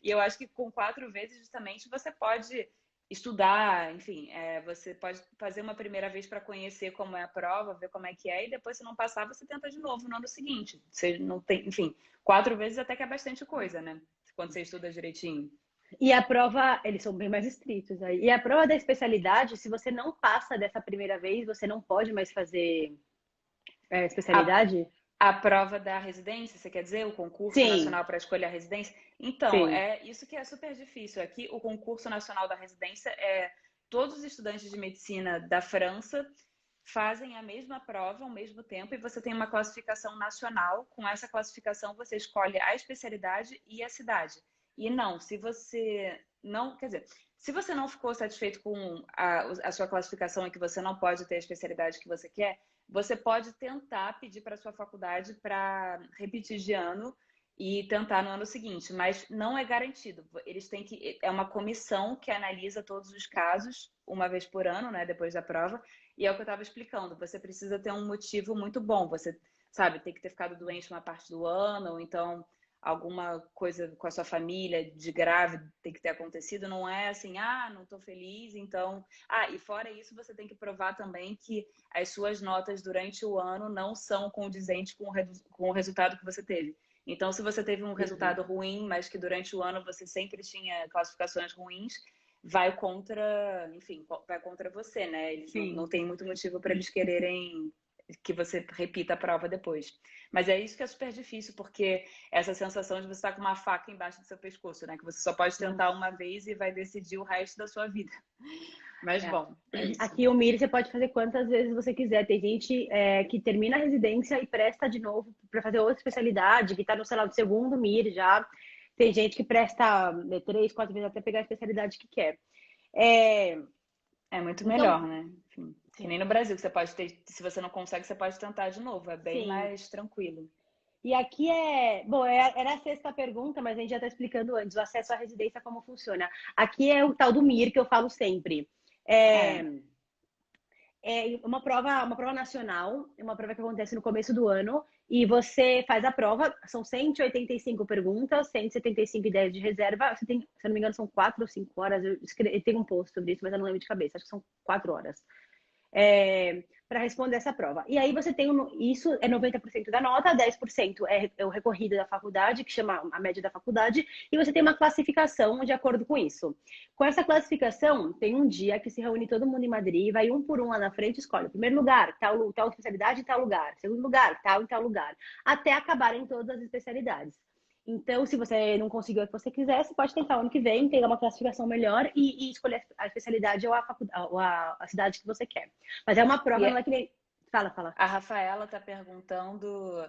E eu acho que com 4 vezes, justamente, você pode estudar, enfim, você pode fazer uma primeira vez para conhecer como é a prova, ver como é que é, e depois, se não passar, você tenta de novo no ano seguinte. Você não tem, enfim, 4 vezes até que é bastante coisa, né? Quando você estuda direitinho. E a prova, eles são bem mais estritos aí. E a prova da especialidade, se você não passa dessa primeira vez, você não pode mais fazer A, especialidade? a prova da residência, você quer dizer? O concurso Sim, nacional para escolher a residência? Então, sim. é isso que é super difícil. Aqui, o concurso nacional da residência é todos os estudantes de medicina da França fazem a mesma prova ao mesmo tempo e você tem uma classificação nacional. Com essa classificação, você escolhe a especialidade e a cidade. E não, se você não, quer dizer, se você não ficou satisfeito com a sua classificação e que você não pode ter a especialidade que você quer, você pode tentar pedir para a sua faculdade para repetir de ano e tentar no ano seguinte, mas não é garantido. Eles têm que. É uma comissão que analisa todos os casos, uma vez por ano, né, depois da prova, e é o que eu estava explicando. Você precisa ter um motivo muito bom. Você, sabe, tem que ter ficado doente uma parte do ano, ou então alguma coisa com a sua família de grave tem que ter acontecido. Não é assim, não estou feliz, então. E fora isso, você tem que provar também que as suas notas durante o ano não são condizentes com o resultado que você teve. Então, se você teve um Uhum. resultado ruim, mas que durante o ano você sempre tinha classificações ruins, vai contra, enfim, vai contra você, né? Eles não Sim. têm muito motivo para eles quererem que você repita a prova depois. Mas é isso que é super difícil, porque essa sensação de você estar com uma faca embaixo do seu pescoço, né? Que você só pode tentar Nossa. uma vez e vai decidir o resto da sua vida. Mas É. bom, é isso. Aqui o MIR você pode fazer quantas vezes você quiser. Tem gente que termina a residência e presta de novo para fazer outra especialidade, que está no, sei lá, no segundo MIR já. Tem gente que presta 3, 4 vezes até pegar a especialidade que quer. É, É muito então, melhor, né? Enfim, que nem sim, no Brasil, que você pode ter, se você não consegue, você pode tentar de novo. É bem sim. mais tranquilo. E aqui bom, era a sexta pergunta, mas a gente já está explicando antes, o acesso à residência, como funciona. Aqui é o tal do MIR que eu falo sempre. É, É, é uma prova nacional, é uma prova que acontece no começo do ano, e você faz a prova, são 185 perguntas, 175 ideias de reserva, você tem, se eu não me engano, são 4 ou 5 horas, eu tenho um post sobre isso, mas eu não lembro de cabeça, acho que são 4 horas. Para responder essa prova. E aí você tem isso é 90% da nota, 10% é o recorrido da faculdade, que chama a média da faculdade, e você tem uma classificação de acordo com isso. Com essa classificação, tem um dia que se reúne todo mundo em Madrid, vai um por um lá na frente, escolhe o primeiro lugar, tal especialidade em tal lugar, segundo lugar, tal em tal lugar, até acabarem todas as especialidades. Então, se você não conseguiu o que você quiser, você pode tentar ano que vem, pegar uma classificação melhor e escolher a especialidade ou a cidade que você quer. Mas é uma e prova, não é que nem. Fala, fala. a Rafaela está perguntando,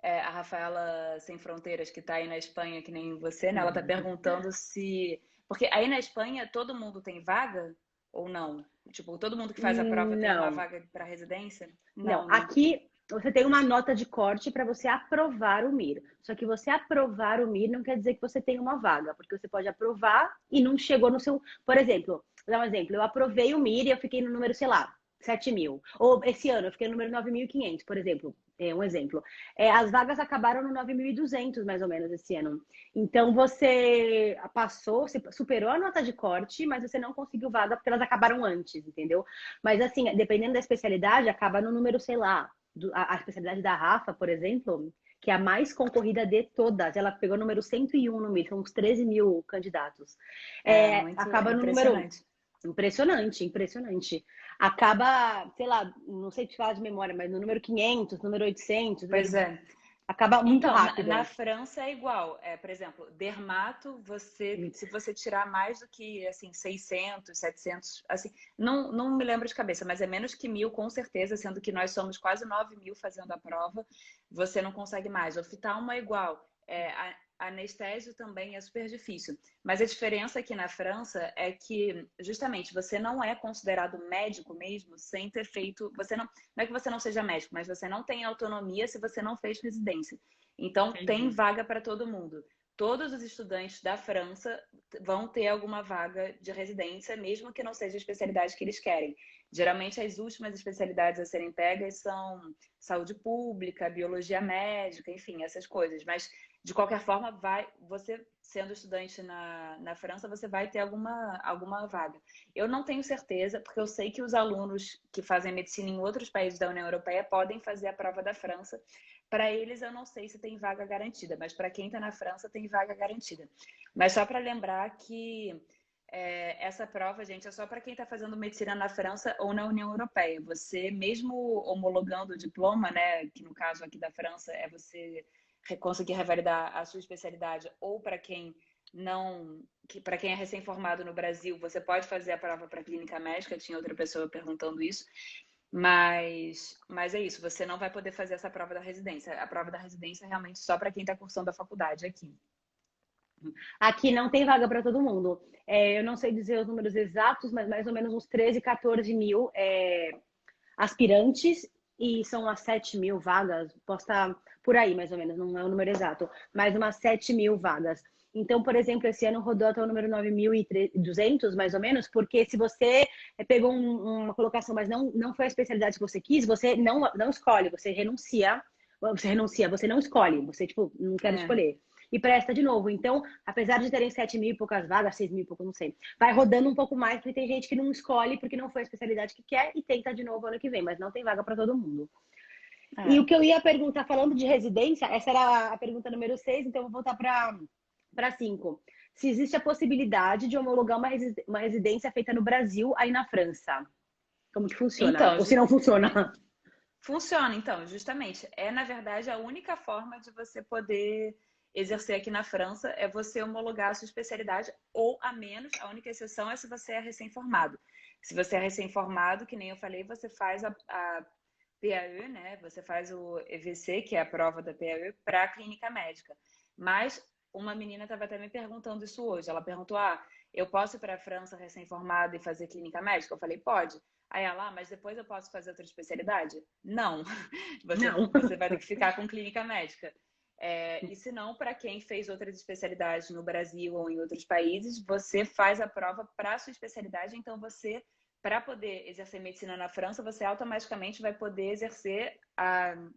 a Rafaela Sem Fronteiras, que está aí na Espanha, que nem você, né? Ela está perguntando se. Porque aí na Espanha todo mundo tem vaga ou não? Tipo, todo mundo que faz a prova tem uma Não, vaga para residência? não. Não, né? Aqui você tem uma nota de corte para você aprovar o MIR. Só que você aprovar o MIR não quer dizer que você tem uma vaga, porque você pode aprovar e não chegou no seu. Por exemplo, vou dar um exemplo. Eu aprovei o MIR e eu fiquei no número, sei lá, 7.000. Ou esse ano eu fiquei no número 9.500, por exemplo. É um exemplo. As vagas acabaram no 9.200, mais ou menos, esse ano. Então, você passou, você superou a nota de corte, mas você não conseguiu vaga porque elas acabaram antes, entendeu? Mas, assim, dependendo da especialidade, acaba no número, sei lá, a especialidade da Rafa, por exemplo, que é a mais concorrida de todas. Ela pegou o número 101 no MIR, são uns 13 mil candidatos. É muito Acaba no número. impressionante. Impressionante, impressionante. Acaba, sei lá, não sei te falar de memória, mas no número 500, número 800, número. Pois é. Acaba muito Então, rápido. na França é igual. Por exemplo, dermato, se você tirar mais do que, assim, 600, 700, assim, não me lembro de cabeça, mas é menos que 1.000, com certeza, sendo que nós somos quase 9.000 fazendo a prova, você não consegue mais. Oftalmo é igual. Anestésio também é super difícil. Mas a diferença aqui na França é que, justamente, você não é considerado médico mesmo sem ter feito... Não é que você não seja médico, mas você não tem autonomia se você não fez residência. Então, tem Entendi. vaga para todo mundo. Todos os estudantes da França vão ter alguma vaga de residência, mesmo que não seja a especialidade que eles querem. Geralmente, as últimas especialidades a serem pegas são saúde pública, biologia médica, enfim, essas coisas. Mas, de qualquer forma, você sendo estudante na França, você vai ter alguma vaga. Eu não tenho certeza, porque eu sei que os alunos que fazem medicina em outros países da União Europeia podem fazer a prova da França. Para eles, eu não sei se tem vaga garantida, mas para quem está na França, tem vaga garantida. Mas só para lembrar que essa prova, gente, é só para quem está fazendo medicina na França ou na União Europeia. Você, mesmo homologando o diploma, né, que no caso aqui da França é você conseguir revalidar a sua especialidade, ou para quem não, para quem é recém-formado no Brasil, você pode fazer a prova para clínica médica. Tinha outra pessoa perguntando isso. Mas é isso, você não vai poder fazer essa prova da residência. A prova da residência é realmente só para quem está cursando a faculdade aqui. Aqui não tem vaga para todo mundo. Eu não sei dizer os números exatos, mas mais ou menos uns 13, 14 mil aspirantes e são umas 7 mil vagas. Posso estar por aí, mais ou menos, não é o número exato, mas umas 7 mil vagas. Então, por exemplo, esse ano rodou até o número 9.200, mais ou menos, porque se você pegou uma colocação, mas não foi a especialidade que você quis, você não escolhe, você renuncia, você não escolhe, você, tipo, não quer escolher. E presta de novo. Então, apesar de terem 7 mil e poucas vagas, 6 mil e pouco, não sei, vai rodando um pouco mais, porque tem gente que não escolhe porque não foi a especialidade que quer e tenta de novo ano que vem, mas não tem vaga para todo mundo. E o que eu ia perguntar, falando de residência, essa era a pergunta número 6, então eu vou voltar para 5. Se existe a possibilidade de homologar uma residência feita no Brasil, aí na França. Como que funciona? Então, Ou se não funciona? funciona, então, justamente. Na verdade, a única forma de você poder exercer aqui na França é você homologar a sua especialidade, ou a menos, a única exceção é se você é recém-formado. Se você é recém-formado, que nem eu falei, você faz a PAE, né? Você faz o EVC, que é a prova da PAE, para a clínica médica. Mas uma menina estava até me perguntando isso hoje. Ela perguntou: eu posso ir para a França recém-formada e fazer clínica médica? Eu falei: pode. Aí ela: mas depois eu posso fazer outra especialidade? Não. Não. Você vai ter que ficar com clínica médica. E se não, para quem fez outras especialidades no Brasil ou em outros países, você faz a prova para a sua especialidade. Então, para poder exercer medicina na França, você automaticamente vai poder exercer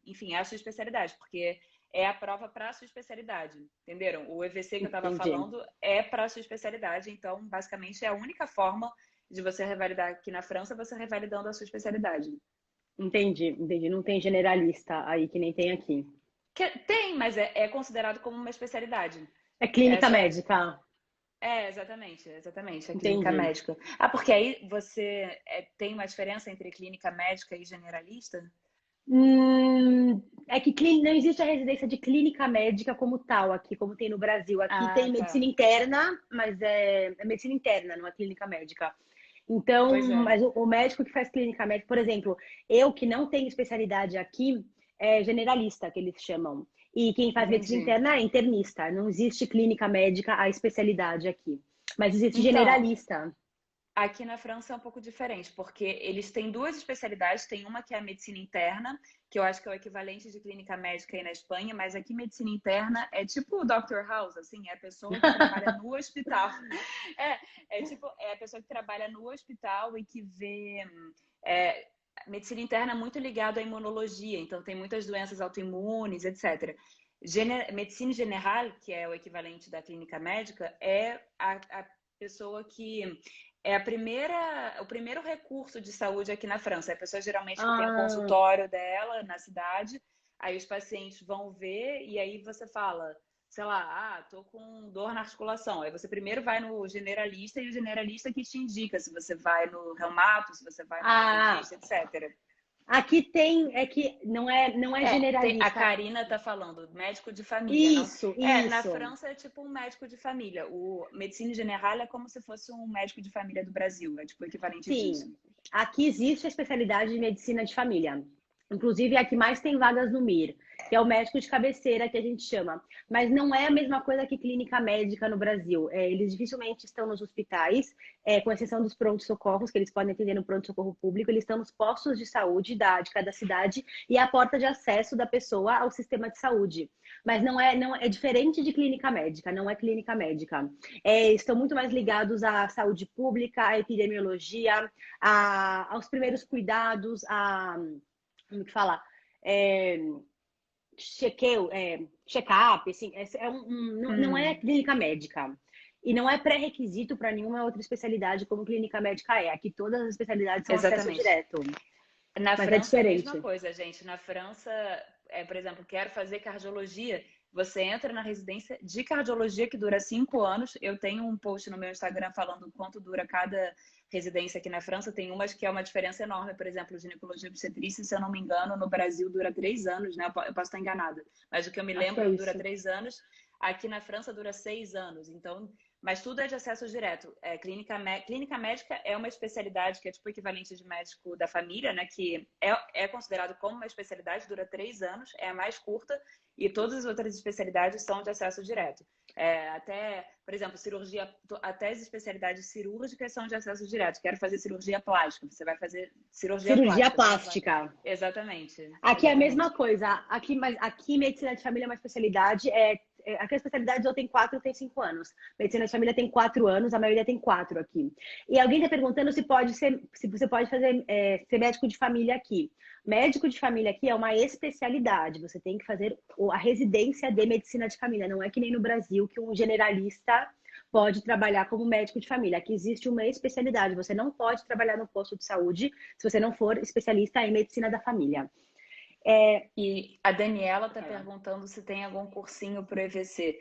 enfim, a sua especialidade, porque é a prova para a sua especialidade, entenderam? O EVC que eu estava Entendi. falando é para a sua especialidade, então, basicamente, é a única forma de você revalidar aqui na França, você revalidando a sua especialidade. Entendi. Não tem generalista aí que nem tem aqui. Tem, mas é considerado como uma especialidade. É clínica Essa é, médica. exatamente, a clínica Entendi. médica. Porque aí você tem uma diferença entre clínica médica e generalista? É que não existe a residência de clínica médica como tal aqui, como tem no Brasil. Aqui tem medicina Tá. interna, mas é medicina interna, não é clínica médica. Então, Pois é. mas o médico que faz clínica médica, por exemplo, eu que não tenho especialidade aqui, é generalista, que eles chamam. E quem faz medicina Entendi. interna é internista. Não existe clínica médica, a especialidade aqui. Mas existe Então, generalista. aqui na França é um pouco diferente, porque eles têm duas especialidades. Tem uma que é a medicina interna, que eu acho que é o equivalente de clínica médica aí na Espanha, mas aqui medicina interna é tipo o Dr. House, assim, é a pessoa que trabalha no hospital. É a pessoa que trabalha no hospital e que vê. É, medicina interna é muito ligado à imunologia, então tem muitas doenças autoimunes, etc. Medicina general, que é o equivalente da clínica médica, é a pessoa que o primeiro recurso de saúde aqui na França. A pessoa geralmente que tem o Ah, consultório dela na cidade, aí os pacientes vão ver e aí você fala, sei lá, tô com dor na articulação. Aí você primeiro vai no generalista e o generalista que te indica se você vai no reumato, se você vai no ah, ortopedista, etc. Aqui tem, é que não é A generalista. Karina tá falando, médico de família, não? Isso, Na isso. França é tipo um médico de família. O Medicine General é como se fosse um médico de família do Brasil, é tipo o equivalente disso. Sim, aqui existe a especialidade de medicina de família. Inclusive, é a que mais tem vagas no MIR, que é o médico de cabeceira que a gente chama. Mas não é a mesma coisa que clínica médica no Brasil. Eles dificilmente estão nos hospitais, com exceção dos prontos-socorros, que eles podem atender no pronto-socorro público, eles estão nos postos de saúde de cada cidade e é a porta de acesso da pessoa ao sistema de saúde. Mas não é diferente de clínica médica, não é clínica médica. Estão muito mais ligados à saúde pública, à epidemiologia, aos primeiros cuidados, como que fala? É, check-up, assim, não é clínica médica. E não é pré-requisito para nenhuma outra especialidade como clínica médica é. Aqui todas as especialidades são acesso Exatamente. direto. Na Mas é França é a mesma diferente. coisa, gente. Na França, por exemplo, quero fazer cardiologia. Você entra na residência de cardiologia que dura 5 anos. Eu tenho um post no meu Instagram falando quanto dura cada residência aqui na França. Tem umas que é uma diferença enorme. Por exemplo, ginecologia e obstetrícia, se eu não me engano, no Brasil dura 3 anos, né? Eu posso estar enganada. Mas o que eu me Acho que é lembro dura isso. 3 anos. Aqui na França dura 6 anos. Então, mas tudo é de acesso direto. Clínica médica é uma especialidade que é tipo o equivalente de médico da família, né? Que é considerado como uma especialidade, dura 3 anos, é a mais curta, e todas as outras especialidades são de acesso direto. Até, por exemplo, cirurgia, até as especialidades cirúrgicas são de acesso direto. Quero fazer cirurgia plástica, você vai fazer cirurgia Cirurgia plástica. Você não vai... plástica. Exatamente, Aqui é a mesma exatamente. coisa. Aqui medicina de família é uma especialidade. Aqui as especialidades ou tem 4 ou tem 5 anos. Medicina de família tem 4 anos, a maioria tem 4 aqui. E alguém está perguntando se você pode ser médico de família aqui. Médico de família aqui é uma especialidade. Você tem que fazer a residência de medicina de família. Não é que nem no Brasil que um generalista pode trabalhar como médico de família. Aqui existe uma especialidade. Você não pode trabalhar no posto de saúde se você não for especialista em medicina da família. E a Daniela está perguntando se tem algum cursinho para o EVC.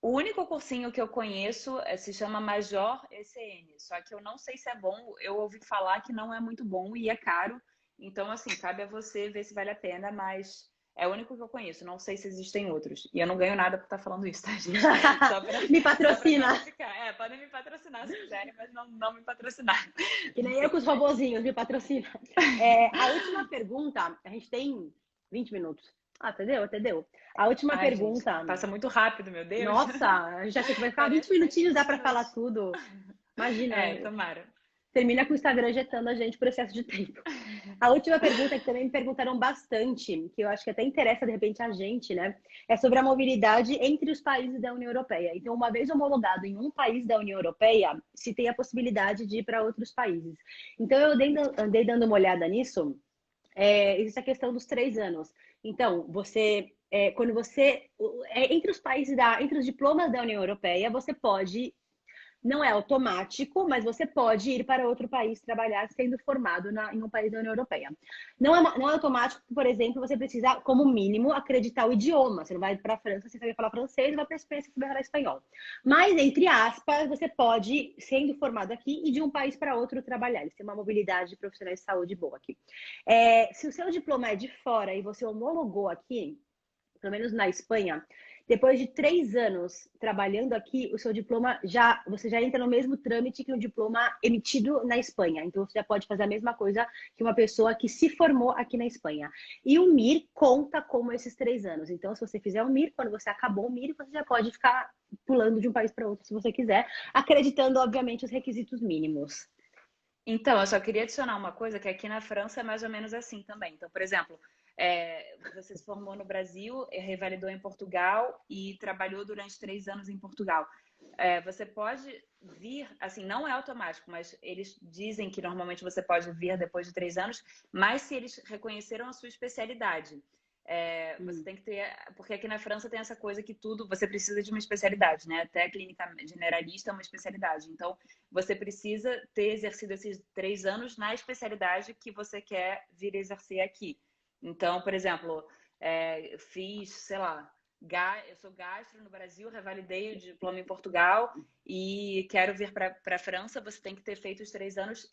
O único cursinho que eu conheço se chama Major ECN, só que eu não sei se é bom. Eu ouvi falar que não é muito bom e é caro. Então, assim, cabe a você ver se vale a pena, mas é o único que eu conheço. Não sei se existem outros. E eu não ganho nada por estar falando isso, tá, gente? Me Só pra patrocina. clarificar. Podem me patrocinar se quiserem, mas não me patrocinar. Que nem eu com os robozinhos, me patrocina. A última pergunta, a gente tem 20 minutos. Até deu. A última Ai, gente, pergunta. passa muito rápido, meu Deus. Nossa, já sei que vai ficar 20 Parece que faz minutinhos, dá 20 para falar minutos. tudo. Imagina, Tomara. termina com o Instagram jetando a gente por excesso de tempo. A última pergunta que também me perguntaram bastante, que eu acho que até interessa de repente a gente, né? É sobre a mobilidade entre os países da União Europeia. Então, uma vez homologado em um país da União Europeia, se tem a possibilidade de ir para outros países. Então, eu andei dando uma olhada nisso. Existe a questão dos 3 anos. Então, quando você, entre os países entre os diplomas da União Europeia, você pode, não é automático, mas você pode ir para outro país trabalhar sendo formado em um país da União Europeia. Não é automático, por exemplo, você precisa, como mínimo, acreditar o idioma. Você não vai para a França sem saber falar francês, vai para a Espanha sem saber falar espanhol. Mas, entre aspas, você pode, sendo formado aqui, ir de um país para outro trabalhar. Eles têm uma mobilidade de profissionais de saúde boa aqui. Se o seu diploma é de fora e você homologou aqui, pelo menos na Espanha, depois de 3 anos trabalhando aqui, o seu diploma você já entra no mesmo trâmite que um diploma emitido na Espanha. Então, você já pode fazer a mesma coisa que uma pessoa que se formou aqui na Espanha. E o MIR conta como esses 3 anos. Então, se você fizer o MIR, quando você acabou o MIR, você já pode ficar pulando de um país para outro, se você quiser, acreditando, obviamente, os requisitos mínimos. Então, eu só queria adicionar uma coisa, que aqui na França é mais ou menos assim também. Então, por exemplo, você se formou no Brasil, revalidou em Portugal e trabalhou durante 3 anos em Portugal. Você pode vir, assim, não é automático, mas eles dizem que normalmente você pode vir depois de 3 anos, mas se eles reconheceram a sua especialidade. Você tem que ter, porque aqui na França tem essa coisa que tudo, você precisa de uma especialidade, né? Até a clínica generalista é uma especialidade. Então, você precisa ter exercido esses 3 anos na especialidade que você quer vir exercer aqui. Então, por exemplo, eu fiz, sei lá, eu sou gastro no Brasil, revalidei o diploma em Portugal e quero vir para a França. Você tem que ter feito os 3 anos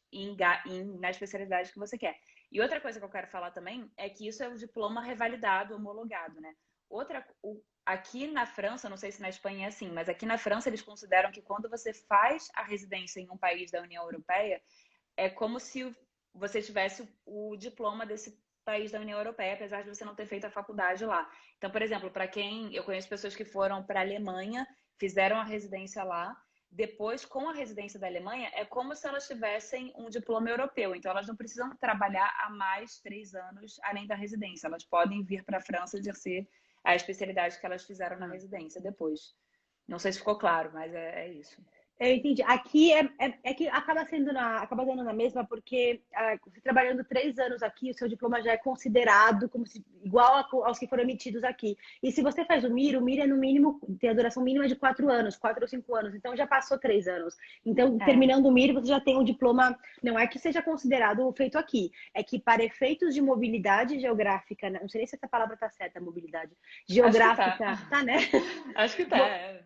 na especialidade que você quer. E outra coisa que eu quero falar também é que isso é o diploma revalidado, homologado, né? Aqui na França, não sei se na Espanha é assim, mas aqui na França eles consideram que quando você faz a residência em um país da União Europeia, é como se você tivesse o diploma desse país da União Europeia, apesar de você não ter feito a faculdade lá. Então, por exemplo, para quem eu conheço pessoas que foram para a Alemanha, fizeram a residência lá, depois, com a residência da Alemanha, é como se elas tivessem um diploma europeu. Então, elas não precisam trabalhar há mais 3 anos além da residência. Elas podem vir para a França exercer a especialidade que elas fizeram na residência depois. Não sei se ficou claro, mas é isso. Eu entendi. Aqui é que acaba dando na mesma, porque você trabalhando 3 anos aqui, o seu diploma já é considerado como se, igual aos que foram emitidos aqui. E se você faz o MIR é no mínimo, tem a duração mínima de 4 anos, 4 ou 5 anos. Então já passou 3 anos. Então, terminando o MIR, você já tem um diploma. Não é que seja considerado feito aqui, é que para efeitos de mobilidade geográfica, não sei nem se essa palavra está certa, mobilidade geográfica, tá, né? Acho que tá,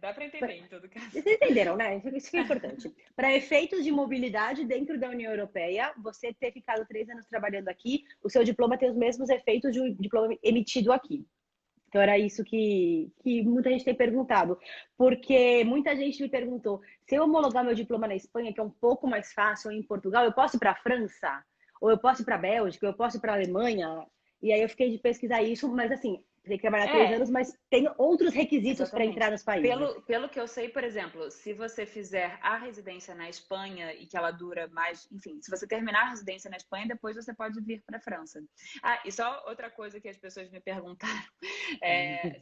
dá para entender em todo caso. Vocês entenderam, né? Isso que é importante. Para efeitos de mobilidade dentro da União Europeia, você ter ficado 3 anos trabalhando aqui, o seu diploma tem os mesmos efeitos de um diploma emitido aqui. Então, era isso que muita gente tem perguntado. Porque muita gente me perguntou, se eu homologar meu diploma na Espanha, que é um pouco mais fácil, ou em Portugal, eu posso ir para a França? Ou eu posso ir para a Bélgica? Ou eu posso ir para a Alemanha? E aí eu fiquei de pesquisar isso, mas assim, tem que trabalhar 3 anos, mas tem outros requisitos para entrar nos países. Pelo que eu sei, por exemplo, se você fizer a residência na Espanha e que ela dura mais, enfim, se você terminar a residência na Espanha, depois você pode vir para a França. Ah, e só outra coisa que as pessoas me perguntaram,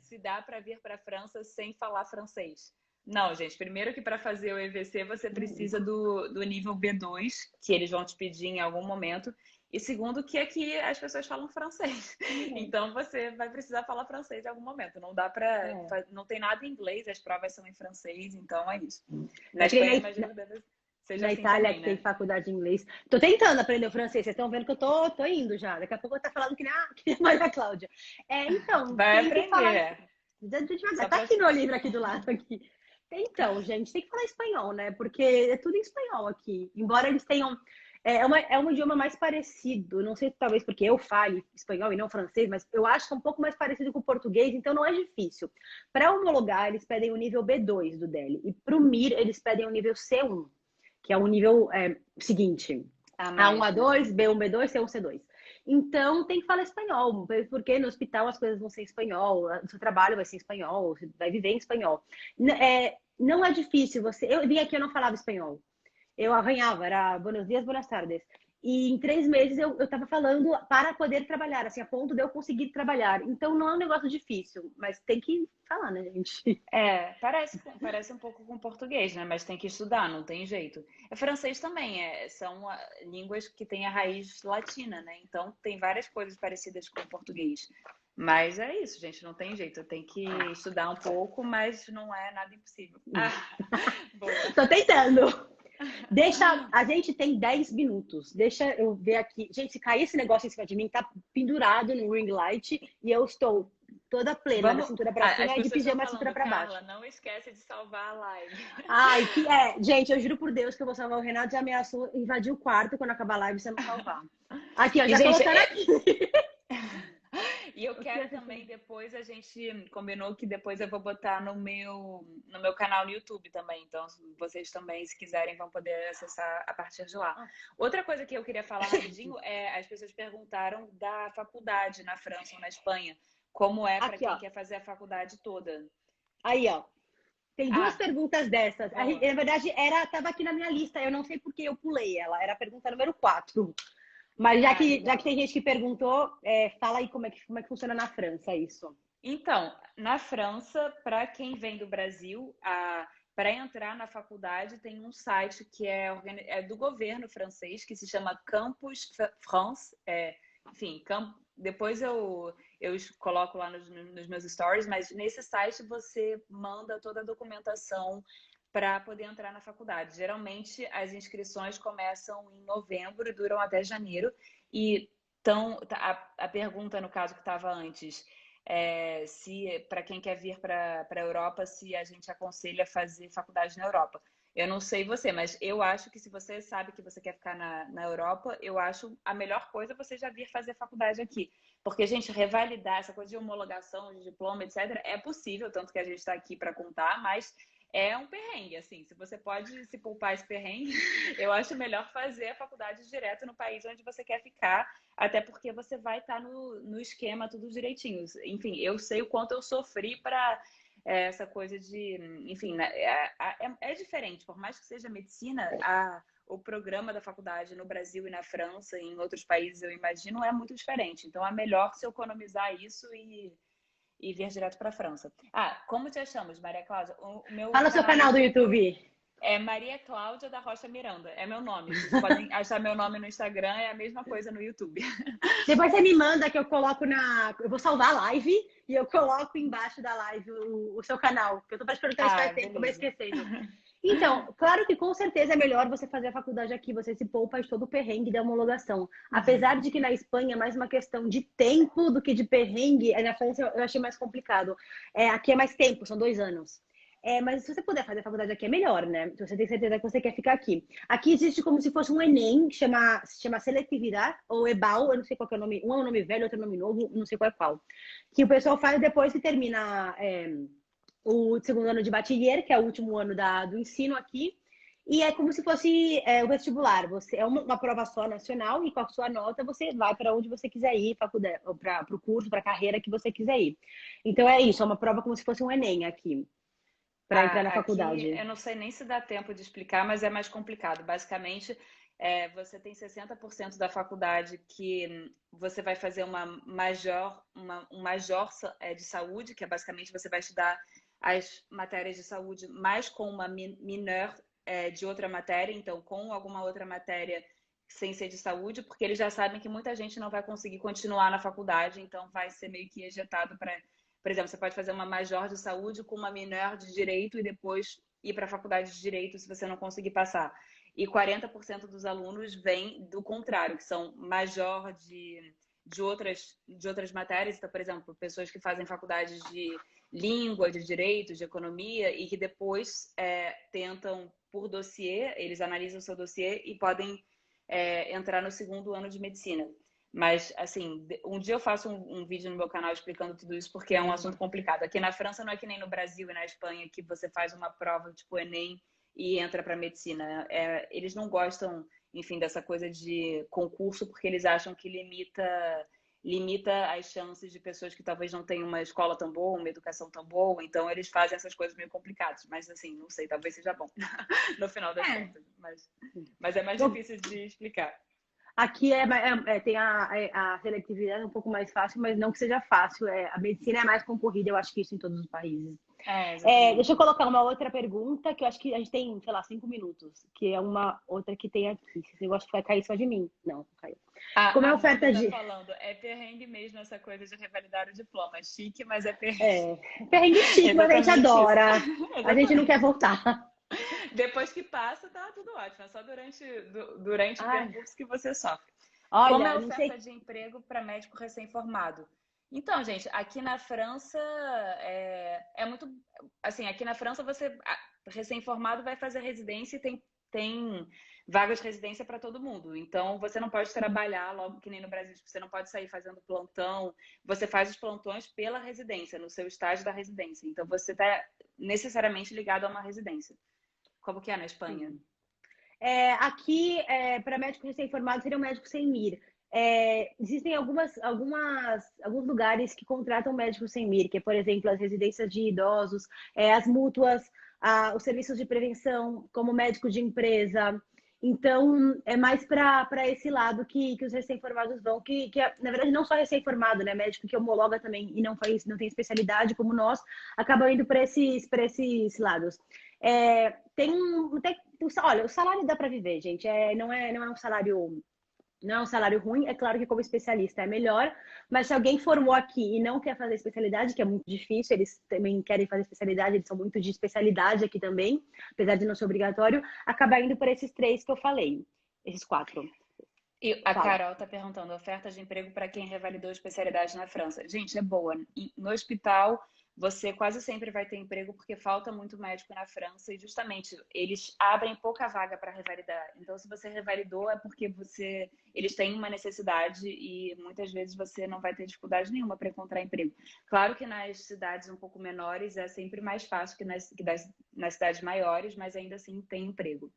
se dá para vir para a França sem falar francês. Não, gente, primeiro que para fazer o EVC você precisa do nível B2, que eles vão te pedir em algum momento. E segundo, que aqui as pessoas falam francês. Então você vai precisar falar francês em algum momento. Não dá para. Não tem nada em inglês, as provas são em francês, então é isso. Na Espanha, imagino que deve ser na assim Itália, também, que tem né? faculdade de inglês. Tô tentando aprender o francês, vocês estão vendo que eu tô indo já. Daqui a pouco eu tô falando que nem a Maria Cláudia. Então, Vai tem que falar. aprender. Tá aqui no livro aqui do lado aqui. Então, gente, tem que falar espanhol, né? Porque é tudo em espanhol aqui. Embora eles tenham. É um idioma mais parecido. Não sei, talvez porque eu fale espanhol e não francês, mas eu acho que é um pouco mais parecido com o português, então não é difícil. Para homologar, eles pedem o nível B2 do DELI. E para o MIR, eles pedem o nível C1, que é o nível seguinte. A1, A2, B1, B2, C1, C2. Então, tem que falar espanhol, porque no hospital as coisas vão ser em espanhol, o seu trabalho vai ser em espanhol, você vai viver em espanhol. Não é difícil você. Eu vim aqui, eu não falava espanhol. Eu arranhava, era buenos dias, buenas tardes. E em 3 meses eu estava falando para poder trabalhar, assim, a ponto de eu conseguir trabalhar. Então não é um negócio difícil, mas tem que falar, né, gente? Parece um pouco com português, né? Mas tem que estudar, não tem jeito. Francês também, são línguas que têm a raiz latina, né? Então tem várias coisas parecidas com o português. Mas é isso, gente, não tem jeito. Tem que estudar um pouco, mas não é nada impossível. Boa. Tô tentando. A gente tem 10 minutos. Deixa eu ver aqui. Gente, se cair esse negócio em cima de mim, tá pendurado no ring light e eu estou toda plena, da cintura pra cima e de pijama, cintura pra baixo. Carla, não esquece de salvar a live. Ai, gente, eu juro por Deus que eu vou salvar o Renato. Já ameaçou invadir o quarto quando acabar a live, você não salvar. Aqui, ó, já colocando aqui. E eu quero também, depois a gente combinou que depois eu vou botar no meu canal no YouTube também. Então, vocês também, se quiserem, vão poder acessar a partir de lá. Outra coisa que eu queria falar rapidinho as pessoas perguntaram da faculdade na França ou na Espanha. Como é para quem quer fazer a faculdade toda? Aí, ó. Tem duas perguntas dessas. Na verdade, estava aqui na minha lista. Eu não sei porque eu pulei ela. Era a pergunta número 4. Mas já que tem gente que perguntou, fala aí como é que funciona na França isso. Então, na França, para quem vem do Brasil, para entrar na faculdade tem um site que é do governo francês, que se chama Campus France. Enfim, depois eu coloco lá nos meus stories, mas nesse site você manda toda a documentação para poder entrar na faculdade. Geralmente, as inscrições começam em novembro e duram até janeiro. Então, a pergunta, no caso que estava antes, se para quem quer vir para a Europa, se a gente aconselha fazer faculdade na Europa. Eu não sei você, mas eu acho que se você sabe que você quer ficar na Europa, eu acho a melhor coisa você já vir fazer faculdade aqui. Porque, gente, revalidar essa coisa de homologação, de diploma, etc., é possível, tanto que a gente está aqui para contar, mas é um perrengue, assim. Se você pode se poupar esse perrengue, eu acho melhor fazer a faculdade direto no país onde você quer ficar, até porque você vai estar no esquema tudo direitinho. Enfim, eu sei o quanto eu sofri para essa coisa de, enfim, né, é diferente, por mais que seja medicina, o programa da faculdade no Brasil e na França, e em outros países, eu imagino, é muito diferente. Então, é melhor se economizar isso e vir direto para a França. Ah, como te achamos, Maria Cláudia? O meu Fala o seu canal do canal do YouTube YouTube. é Maria Cláudia da Rocha Miranda. É meu nome. Vocês podem achar meu nome no Instagram, é a mesma coisa no YouTube. Depois você me manda que eu coloco na. Eu vou salvar a live e eu coloco embaixo da live o seu canal. Que eu tô para te perguntar isso Ah, faz tempo que eu vou beleza. esquecendo. Então, claro que com certeza é melhor você fazer a faculdade aqui, você se poupa de todo o perrengue da homologação. Apesar de que na Espanha é mais uma questão de tempo do que de perrengue, na França eu achei mais complicado. Aqui é mais tempo, são 2 anos. Mas se você puder fazer a faculdade aqui é melhor, né? Se você tem certeza que você quer ficar aqui. Aqui existe como se fosse um Enem, que se chama seletividade, ou EBAU, eu não sei qual que é o nome. Um é um nome velho, outro é um nome novo, não sei qual é qual. Que o pessoal faz depois que termina o segundo ano de bachiller, que é o último ano do ensino aqui. E é como se fosse o vestibular. Você é uma prova só nacional e com a sua nota você vai para onde você quiser ir, para o curso, para a carreira que você quiser ir. Então é isso, é uma prova como se fosse um Enem aqui para entrar na Aqui, faculdade. eu não sei nem se dá tempo de explicar, mas é mais complicado. Basicamente, você tem 60% da faculdade que você vai fazer um major de saúde, que é basicamente você vai estudar as matérias de saúde mais com uma minor de outra matéria, então com alguma outra matéria sem ser de saúde, porque eles já sabem que muita gente não vai conseguir continuar na faculdade, então vai ser meio que ejetado para. Por exemplo, você pode fazer uma major de saúde com uma minor de direito e depois ir para a faculdade de direito se você não conseguir passar. E 40% dos alunos vêm do contrário, que são major de outras matérias. Então, por exemplo, pessoas que fazem faculdades de língua, de direito, de economia e que depois tentam por dossiê, eles analisam o seu dossiê e podem entrar no segundo ano de medicina. Mas, assim, um dia eu faço um vídeo no meu canal explicando tudo isso, porque é um assunto complicado. Aqui na França não é que nem no Brasil e na Espanha, que você faz uma prova tipo Enem e entra para medicina. Eles não gostam, enfim, dessa coisa de concurso, porque eles acham que limita as chances de pessoas que talvez não tenham uma escola tão boa, uma educação tão boa. Então, eles fazem essas coisas meio complicadas. Mas, assim, não sei, talvez seja bom no final das contas. Mas é mais difícil de explicar. Aqui tem a seletividade um pouco mais fácil, mas não que seja fácil. A medicina é mais concorrida, eu acho que isso em todos os países. Deixa eu Exatamente. colocar uma outra pergunta, que eu acho que a gente tem, sei lá, 5 minutos, que é uma outra que tem aqui. Se você gosta de cair só de mim. Não caiu. Como é A a Amanda oferta tá de. falando, é perrengue mesmo essa coisa de revalidar o diploma. Chique, mas é perrengue. Perrengue chique, mas a gente Exatamente isso. adora. A gente não quer Exatamente. voltar. Depois que passa, tá tudo ótimo. É só durante o Ai, percurso que você sofre. Como é olha, não oferta sei. de emprego para médico recém-formado? Então, gente, aqui na França é muito. Assim, aqui na França você, recém-formado, vai fazer residência e tem vagas de residência para todo mundo. Então, você não pode trabalhar logo que nem no Brasil, tipo, você não pode sair fazendo plantão. Você faz os plantões pela residência, no seu estágio da residência. Então, você está necessariamente ligado a uma residência. Como que é na Espanha? Aqui, para médico recém-formado, seria um médico sem MIR. Existem alguns lugares que contratam médicos sem MIR, que é, por exemplo, as residências de idosos, as mútuas, os serviços de prevenção, como médico de empresa. Então, é mais para esse lado que os recém-formados vão, na verdade, não só recém-formado, né? Médico que homologa também e não tem especialidade como nós, acaba indo para esses lados. Olha, o salário dá para viver, gente. Não é um salário. Não é um salário ruim, é claro que como especialista é melhor, mas se alguém formou aqui e não quer fazer especialidade, que é muito difícil, eles também querem fazer especialidade, eles são muito de especialidade aqui também, apesar de não ser obrigatório, acaba indo por esses 3 que eu falei, esses 4. E a Fala. Carol está perguntando, oferta de emprego para quem revalidou especialidade na França. Gente, é boa. No hospital, você quase sempre vai ter emprego porque falta muito médico na França e justamente eles abrem pouca vaga para revalidar. Então, se você revalidou é porque eles têm uma necessidade e muitas vezes você não vai ter dificuldade nenhuma para encontrar emprego. Claro que nas cidades um pouco menores é sempre mais fácil que nas cidades maiores, mas ainda assim tem emprego.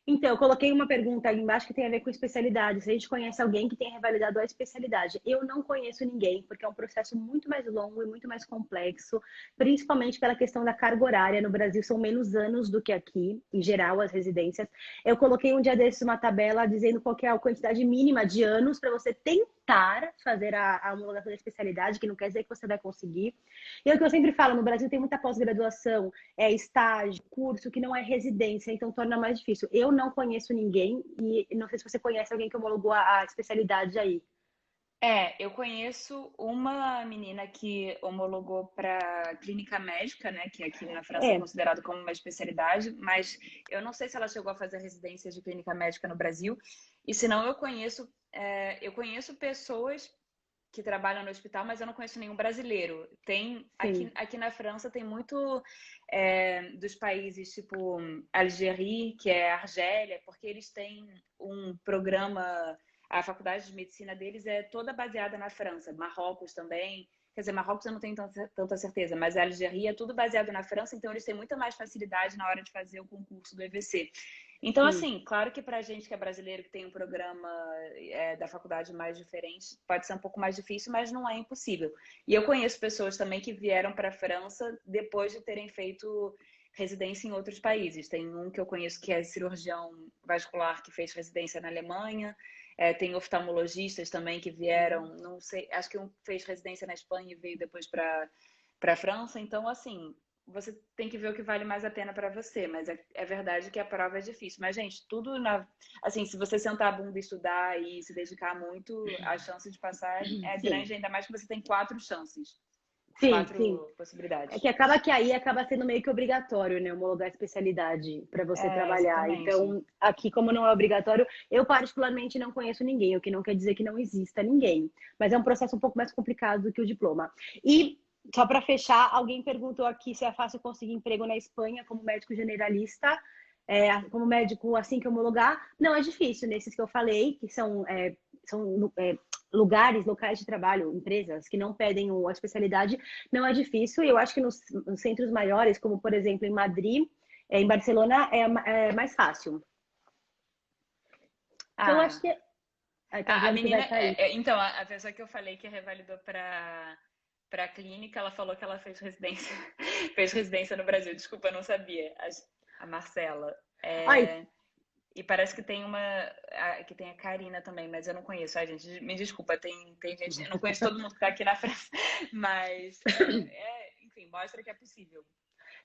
Então, eu coloquei uma pergunta aí embaixo que tem a ver com especialidade. Se a gente conhece alguém que tenha revalidado a especialidade. Eu não conheço ninguém, porque é um processo muito mais longo e muito mais complexo, principalmente pela questão da carga horária. No Brasil, são menos anos do que aqui, em geral, as residências. Eu coloquei um dia desses uma tabela dizendo qual que é a quantidade mínima de anos para você tentar fazer a homologação da especialidade, que não quer dizer que você vai conseguir. E é o que eu sempre falo, no Brasil tem muita pós-graduação, estágio, curso, que não é residência, então torna mais difícil. Eu não conheço ninguém e não sei se você conhece alguém que homologou a especialidade aí. Eu conheço uma menina que homologou para clínica médica, né, que aqui na França é É, considerado como uma especialidade, mas eu não sei se ela chegou a fazer residência de clínica médica no Brasil. E se não, eu conheço pessoas que trabalham no hospital, mas eu não conheço nenhum brasileiro. Tem sim. aqui na França tem muito dos países tipo Algérie, que é Argélia, porque eles têm um programa. A faculdade de medicina deles é toda baseada na França. Marrocos também. Quer dizer, Marrocos eu não tenho tanta certeza, mas a Algéria é tudo baseado na França, então eles têm muita mais facilidade na hora de fazer o concurso do EVC. Então, Sim. assim, claro que para a gente que é brasileiro, que tem um programa da faculdade mais diferente, pode ser um pouco mais difícil, mas não é impossível. E eu conheço pessoas também que vieram para a França depois de terem feito residência em outros países. Tem um que eu conheço que é cirurgião vascular que fez residência na Alemanha. Tem oftalmologistas também que vieram, não sei, acho que um fez residência na Espanha e veio depois para a França. Então, assim, você tem que ver o que vale mais a pena para você, mas é verdade que a prova é difícil. Mas, gente, assim, se você sentar a bunda e estudar e se dedicar muito, a chance de passar é Sim, grande, ainda mais que você tem 4 chances, sim, sim. 4 possibilidades. É que acaba que aí acaba sendo meio que obrigatório, né, homologar a especialidade para você trabalhar. Exatamente. Então, aqui, como não é obrigatório, eu particularmente não conheço ninguém, o que não quer dizer que não exista ninguém. Mas é um processo um pouco mais complicado do que o diploma. E, só para fechar, alguém perguntou aqui se é fácil conseguir emprego na Espanha como médico generalista, como médico assim que homologar. Não, é difícil. Nesses que eu falei, que são locais de trabalho, empresas que não pedem a especialidade, não é difícil. E eu acho que nos centros maiores, como por exemplo em Madrid, em Barcelona, é mais fácil. Então, eu acho Ah, que. Aí tá a dizendo que menina, vai cair. então, a pessoa que eu falei que revalidou para clínica, ela falou que ela fez residência, fez residência no Brasil. Desculpa, eu não sabia. A Marcela. Ai, E parece que tem que tem a Karina também, mas eu não conheço. Ai, gente, me desculpa, tem gente, eu não conheço todo mundo que está aqui na França, mas enfim, mostra que é possível.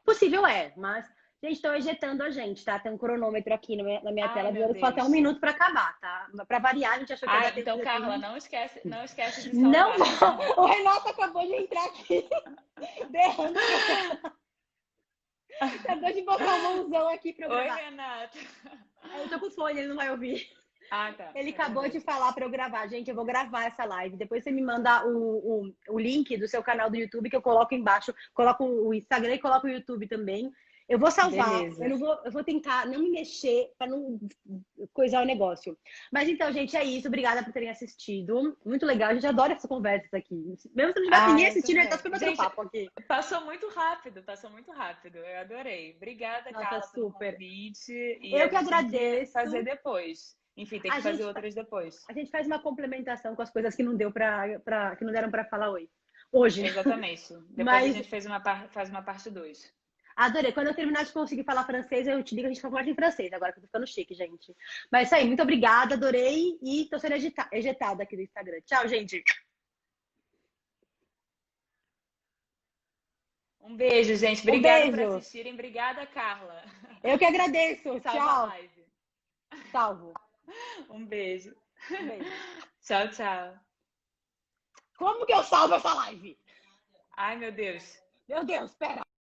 possível é, mas. Gente, estão ejetando a gente, tá? Tem um cronômetro aqui na minha Ai, tela, meu dizendo que falta um Deus. minuto para acabar, tá? Para variar, a gente achou que ia dar tempo Então, de Carla, depois. não esquece de Não salvar. vou! O Renato acabou de entrar aqui, berrando. Acabou de botar um mãozão aqui para eu Oi, gravar. Renata. Eu tô com fone, ele não vai ouvir. Tá. Ele É acabou de verdade. falar para eu gravar. Gente, eu vou gravar essa live. Depois você me manda o link do seu canal do YouTube que eu coloco embaixo. Coloco o Instagram e coloco o YouTube também. Eu vou salvar. Beleza. Eu vou tentar não me mexer para não coisar o negócio. Mas então, gente, é isso. Obrigada por terem assistido. Muito legal. A gente adora essas conversas aqui. Mesmo se não tivesse ninguém Eu assistindo, ele tá também. super batendo Gente, papo aqui. passou muito rápido, passou muito rápido. Eu adorei. Obrigada, Nossa, Carla, pelo super. convite. E Eu a que gente tem que fazer agradeço. depois. Enfim, tem A que fazer gente, outras depois. a gente faz uma complementação com as coisas que não deu que não deram para falar hoje, né? Exatamente. Depois a Mas gente faz uma parte 2. adorei. Quando eu terminar de conseguir falar francês, eu te digo, a gente conversa em francês, agora que eu tô ficando chique, gente. Mas isso aí, muito obrigada, adorei e tô sendo ejetada aqui do Instagram. Tchau, gente. Um beijo, gente. Um Obrigada por beijo. assistirem. Obrigada, Carla. Eu que agradeço. Salva a Tchau. live. Salvo. Um beijo. Um beijo. Tchau, tchau. Como que eu salvo essa live? Ai, meu Deus. Meu Deus, pera.